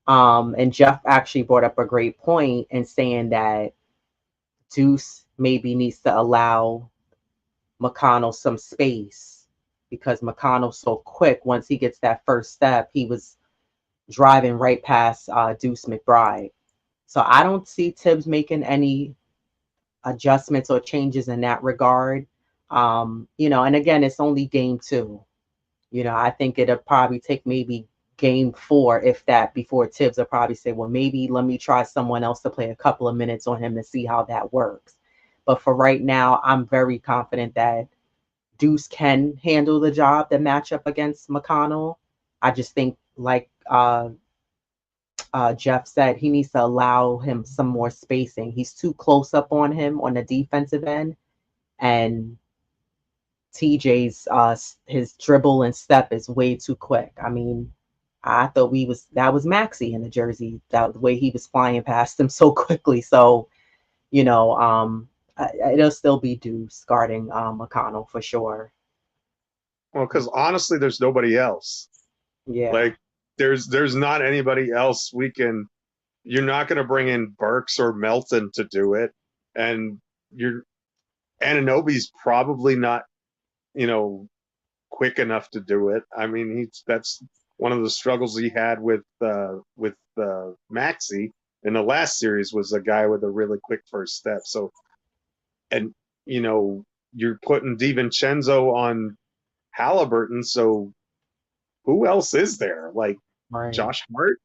And Jeff actually brought up a great point in saying that Deuce maybe needs to allow McConnell some space because McConnell's so quick. Once he gets that first step, he was driving right past Deuce McBride. So I don't see Tibbs making any adjustments or changes in that regard. And again, it's only game two. I think it'll probably take maybe game four, if that, before Tibbs will probably say, well, maybe let me try someone else to play a couple of minutes on him to see how that works. But for right now, I'm very confident that Deuce can handle the job, the matchup against McConnell. I just think, like Jeff said, he needs to allow him some more spacing. He's too close up on him on the defensive end, and TJ's his dribble and step is way too quick. I mean, I thought that was Maxi in the jersey, that the way he was flying past him so quickly. So it'll still be Deuce guarding McConnell for sure. Well, because honestly, there's nobody else. Yeah, Like there's not anybody else we can. You're not going to bring in Burks or Melton to do it, and you're Ananobi's probably not, you know, quick enough to do it. I mean, that's one of the struggles he had with Maxi in the last series was a guy with a really quick first step. So, and you're putting DiVincenzo on Halliburton. So, who else is there? Like right. Josh Hart?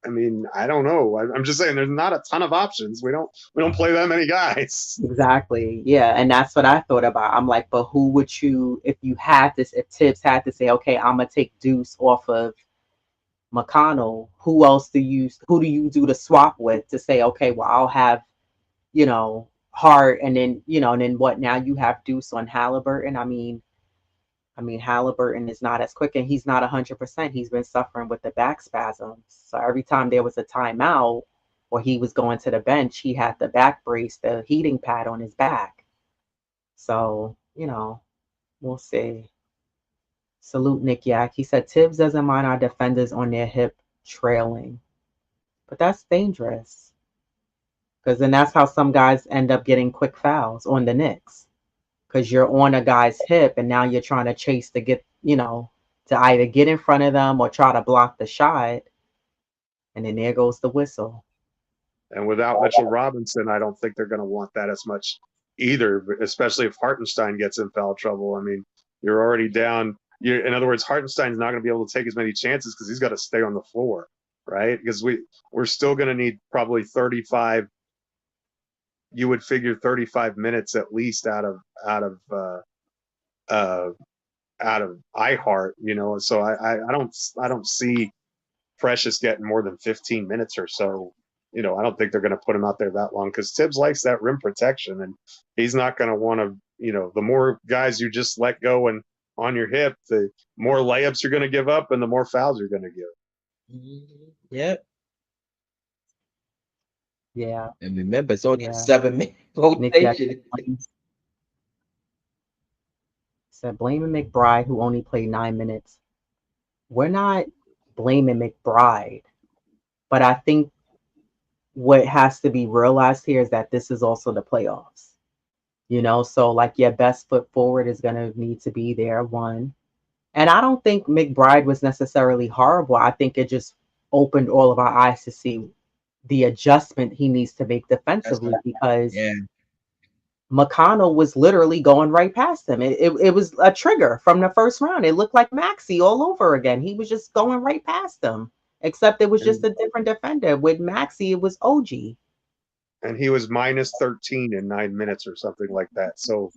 I mean, I don't know. I'm just saying, there's not a ton of options. We don't play that many guys. Exactly. Yeah. And that's what I thought about. I'm like, but who would you, if you had this, if Tibbs had to say, okay, I'm going to take Deuce off of McConnell, who do you do the swap with to say, okay, well, I'll have, Hart and then what? Now you have Deuce on Halliburton. I mean, Halliburton is not as quick and he's not 100%. He's been suffering with the back spasms. So every time there was a timeout or he was going to the bench, he had the back brace, the heating pad on his back. So, we'll see. Salute Nick Yak. He said Tibbs doesn't mind our defenders on their hip trailing, but that's dangerous because then that's how some guys end up getting quick fouls on the Knicks because you're on a guy's hip and now you're trying to chase to get, to either get in front of them or try to block the shot. And then there goes the whistle. And without Mitchell Robinson, I don't think they're going to want that as much either, especially if Hartenstein gets in foul trouble. I mean, you're already down. In other words, Hartenstein's not going to be able to take as many chances because he's got to stay on the floor, right? Because we're still going to need probably 35. You would figure 35 minutes at least out of iHeart, So I don't see Precious getting more than 15 minutes or so. I don't think they're going to put him out there that long because Tibbs likes that rim protection, and he's not going to want to. The more guys you just let go and on your hip, the more layups you're going to give up, and the more fouls you're going to give. Yep. Yeah. And remember, it's only a Yeah. 7-minute Nick Yak rotation. said blaming McBride, who only played 9 minutes. We're not blaming McBride, but I think what has to be realized here is that this is also the playoffs. So like your best foot forward is going to need to be there, one. And I don't think McBride was necessarily horrible. I think it just opened all of our eyes to see the adjustment he needs to make defensively because Yeah. McConnell was literally going right past him. It was a trigger from the first round. It looked like Maxi all over again. He was just going right past him, except it was just a different defender. With Maxi, it was OG. And he was minus 13 in 9 minutes or something like that. So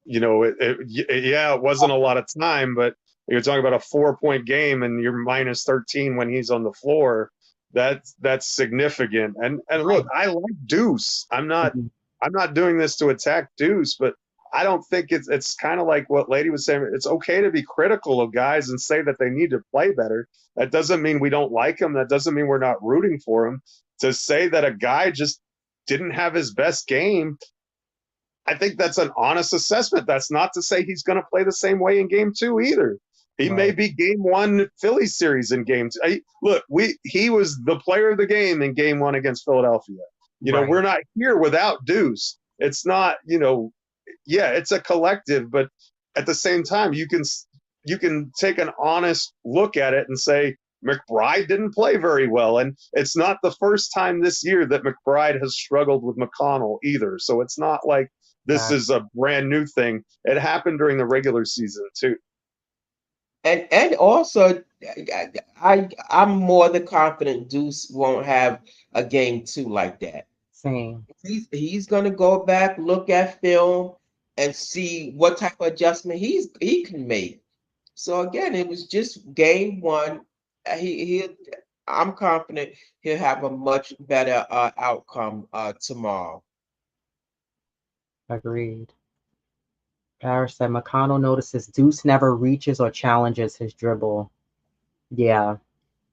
it wasn't a lot of time, but you're talking about a 4-point game and you're minus 13 when he's on the floor. That's significant. And look, I like Deuce. Mhm. I'm not doing this to attack Deuce, but I don't think it's kind of like what Lady was saying. It's okay to be critical of guys and say that they need to play better. That doesn't mean we don't like them. That doesn't mean we're not rooting for him. To say that a guy just didn't have his best game, I think that's an honest assessment. That's not to say he's going to play the same way in game two either. He may Right. be game one Philly series in game two. Look, he was the player of the game in game one against Philadelphia. Right. We're not here without Deuce. It's not, yeah, it's a collective, but at the same time, you can take an honest look at it and say McBride didn't play very well, and it's not the first time this year that McBride has struggled with McConnell either. So it's not like this That- is a brand new thing. It happened during the regular season too. And also, I'm more than confident Deuce won't have a game two like that. Same. He's gonna go back, look at film, and see what type of adjustment he can make. So again, it was just game one. He I'm confident he'll have a much better outcome tomorrow. Agreed. Paris said McConnell notices Deuce never reaches or challenges his dribble. Yeah.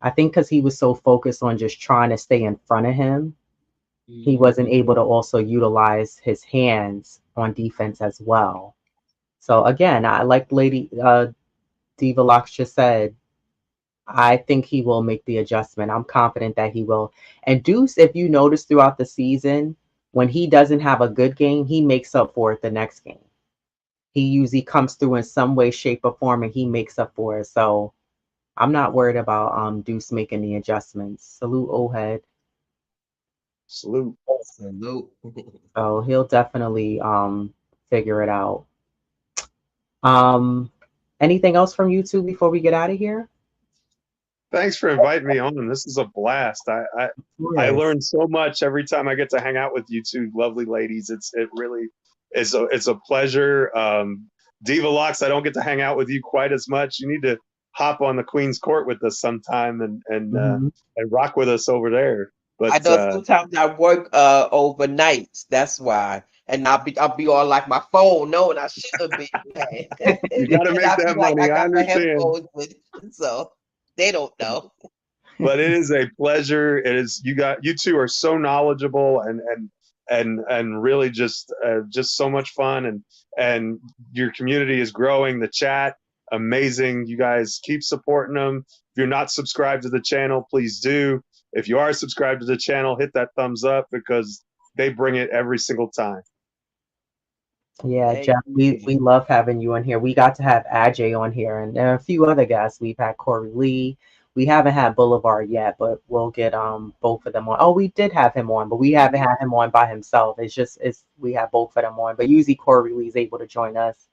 I think because he was so focused on just trying to stay in front of him, he wasn't able to also utilize his hands on defense as well. So again, I like Lady Diva Locks just said, I think he will make the adjustment. I'm confident that he will. And Deuce, if you notice throughout the season, when he doesn't have a good game, he makes up for it the next game. He usually comes through in some way, shape, or form, and he makes up for it. So I'm not worried about Deuce making the adjustments. Salute Ohead. Salute. Salute. So he'll definitely figure it out. Um, anything else from you two before we get out of here? Thanks for inviting me on. This is a blast. I Yes. learn so much every time I get to hang out with you two lovely ladies. It really is a pleasure. Diva Locks, I don't get to hang out with you quite as much. You need to hop on the Queen's Court with us sometime Mhm. and rock with us over there. I But know sometimes I work overnight. That's why. And I'll be on like my phone knowing I shouldn't be. you got to And make I'll be that like, I money. I got my understand. headphones with, so they don't know. But it is a pleasure. It is you two are so knowledgeable and really just so much fun and your community is growing. The chat amazing. You guys keep supporting them. If you're not subscribed to the channel, please do. If you are subscribed to the channel, hit that thumbs up because they bring it every single time. Yeah, Thank Jeff, we you. love having you on here. We got to have Ajay on here, and there are a few other guests. We've had Corey Lee. We haven't had Boulevard yet, but we'll get both of them on. Oh, we did have him on, but we haven't had him on by himself. It's we have both of them on, but usually Corey Lee's able to join us.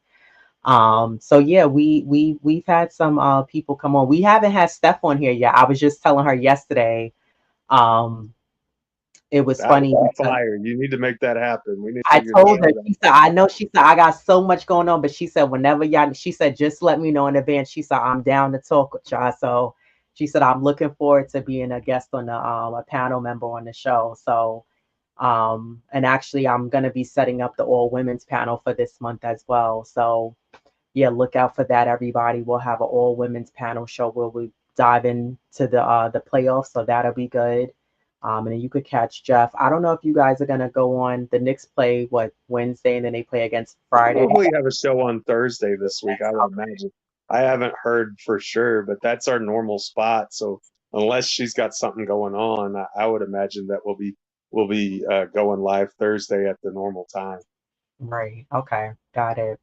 So yeah, we've had some people come on. We haven't had Steph on here yet. I was just telling her yesterday. Um, it was That would funny be because fire. You need to make that happen. We need to I figure that told her, shit she out. said, I know, she said, I got so much going on, but she said, whenever y'all, she said, just let me know in advance. She said, I'm down to talk with y'all. So she said, I'm looking forward to being a guest on a panel member on the show. So, and actually, I'm going to be setting up the all women's panel for this month as well. So, yeah, look out for that, everybody. We'll have an all women's panel show where we dive into the playoffs, so that'll be good. And then you could catch Jeff. I don't know if you guys are gonna go on. The Knicks play what Wednesday, and then they play against Friday. Probably have a show on Thursday this week, I would imagine. I haven't heard for sure, but that's our normal spot. So unless she's got something going on, I would imagine that we'll be going live Thursday at the normal time. Right. Okay. Got it.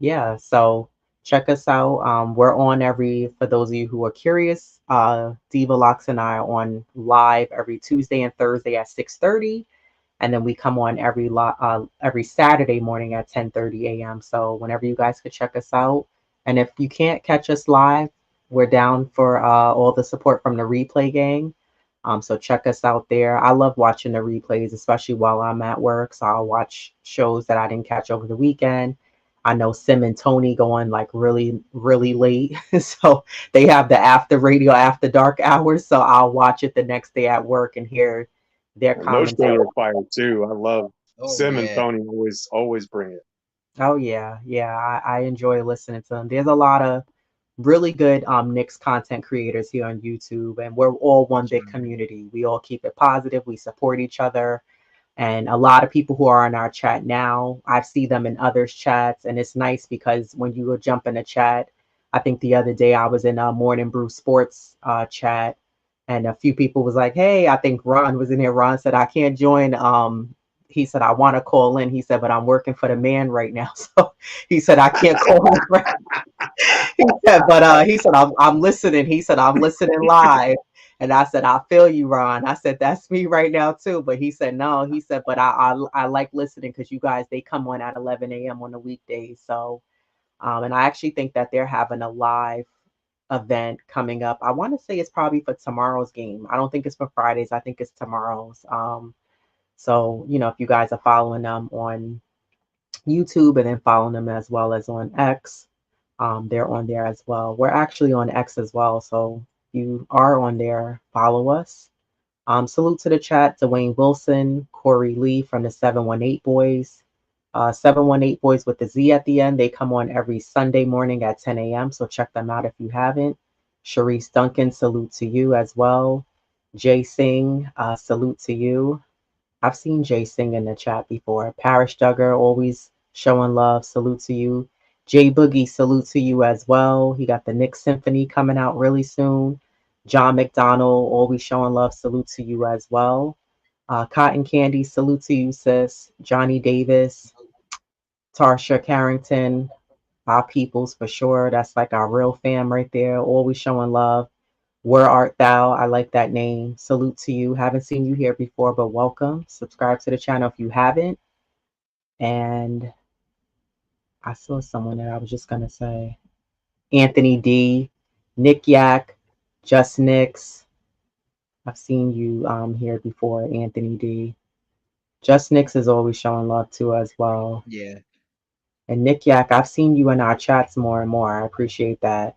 Yeah. So check us out. We're on for those of you who are curious, Diva Locks and I are on live every Tuesday and Thursday at 6:30. And then we come on every Saturday morning at 10:30 a.m. So whenever you guys could check us out, and if you can't catch us live, we're down for all the support from the replay gang. So check us out there. I love watching the replays, especially while I'm at work. So I'll watch shows that I didn't catch over the weekend. I know Sim and Tony going like really, really late. So they have the after radio after dark hours. So I'll watch it the next day at work and hear their And those shows commentary. are fire too. I love Oh Sim and yeah. Tony always bring it. Oh yeah, yeah. I enjoy listening to them. There's a lot of really good Knicks content creators here on YouTube, and we're all one That's big right. community. We all keep it positive. We support each other. And a lot of people who are in our chat now, I see them in others' chats, and it's nice because when you go jump in a chat, I think the other day I was in a Morning Brew Sports chat, and a few people was like, "Hey," I think Ron was in there. Ron said, "I can't join." He said, "I want to call in." He said, "But I'm working for the man right now," so he said, "I can't call in." Right. He said, "But he said I'm listening." He said, "I'm listening live." And I said, "I feel you, Ron." I said, "That's me right now too." But he said, "No." He said, "But I like listening because you guys they come on at 11 a.m. on the weekdays." So, and I actually think that they're having a live event coming up. I want to say it's probably for tomorrow's game. I don't think it's for Fridays. I think it's tomorrow's. So if you guys are following them on YouTube and then following them as well as on X, they're on there as well. We're actually on X as well. So if you are on there, follow us. Salute to the chat, Dwayne Wilson, Corey Lee from the 718 Boys. 718 Boys with the Z at the end. They come on every Sunday morning at 10 a.m. So check them out if you haven't. Sharice Duncan, salute to you as well. Jay Singh, salute to you. I've seen Jay Singh in the chat before. Parish Duggar, always showing love. Salute to you. Jay Boogie, salute to you as well. He got the Knicks Symphony coming out really soon. John McDonald, always showing love. Salute to you as well. Cotton Candy, salute to you, sis. Johnny Davis, Tarsha Carrington, our peoples for sure. That's like our real fam right there. Always showing love. Where art thou? I like that name. Salute to you. Haven't seen you here before, but welcome. Subscribe to the channel if you haven't. And I saw someone that I was just gonna say. Anthony D, Nick Yak, Just Nicks. I've seen you here before, Anthony D. Just Nicks is always showing love to as well. Yeah. And Nick Yak, I've seen you in our chats more and more. I appreciate that.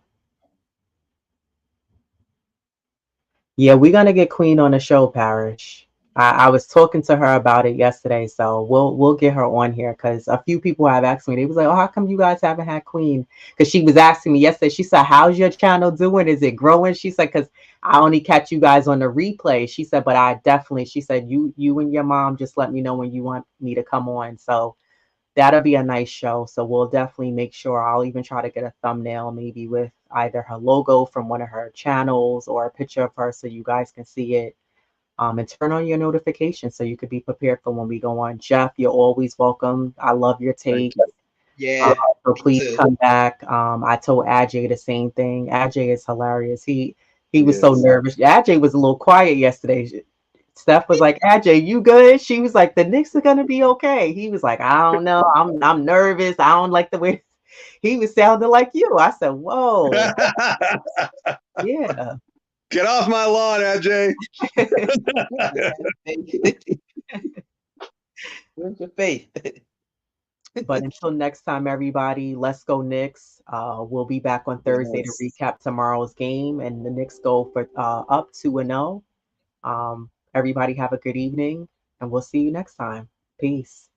Yeah, we're gonna get Queen on the show, Parish. I was talking to her about it yesterday, so we'll get her on here because a few people have asked me. They was like, "Oh, how come you guys haven't had Queen?" Because she was asking me yesterday. She said, "How's your channel doing? Is it growing?" She said, "Because I only catch you guys on the replay." She said, "But I definitely," she said, "You and your mom just let me know when you want me to come on." So that'll be a nice show. So we'll definitely make sure. I'll even try to get a thumbnail, maybe with either her logo from one of her channels or a picture of her so you guys can see it. And turn on your notifications so you could be prepared for when we go on. Jeff, you're always welcome. I love your Thank take. you. Uh, Yeah. so Me please too. come back. I told Ajay the same thing. Ajay is hilarious. He was so Yes. nervous. Ajay was a little quiet yesterday. Steph was like, "Ajay, you good?" She was like, "The Knicks are gonna be okay." He was like, "I don't know. I'm nervous. I don't like the way." He was sounding like you. I said, "Whoa, yeah." Get off my lawn, Ajay. Where's your faith? But until next time, everybody, let's go Knicks. We'll be back on Thursday to Yes. recap tomorrow's game, and the Knicks go for up 2-0. Everybody have a good evening, and we'll see you next time. Peace.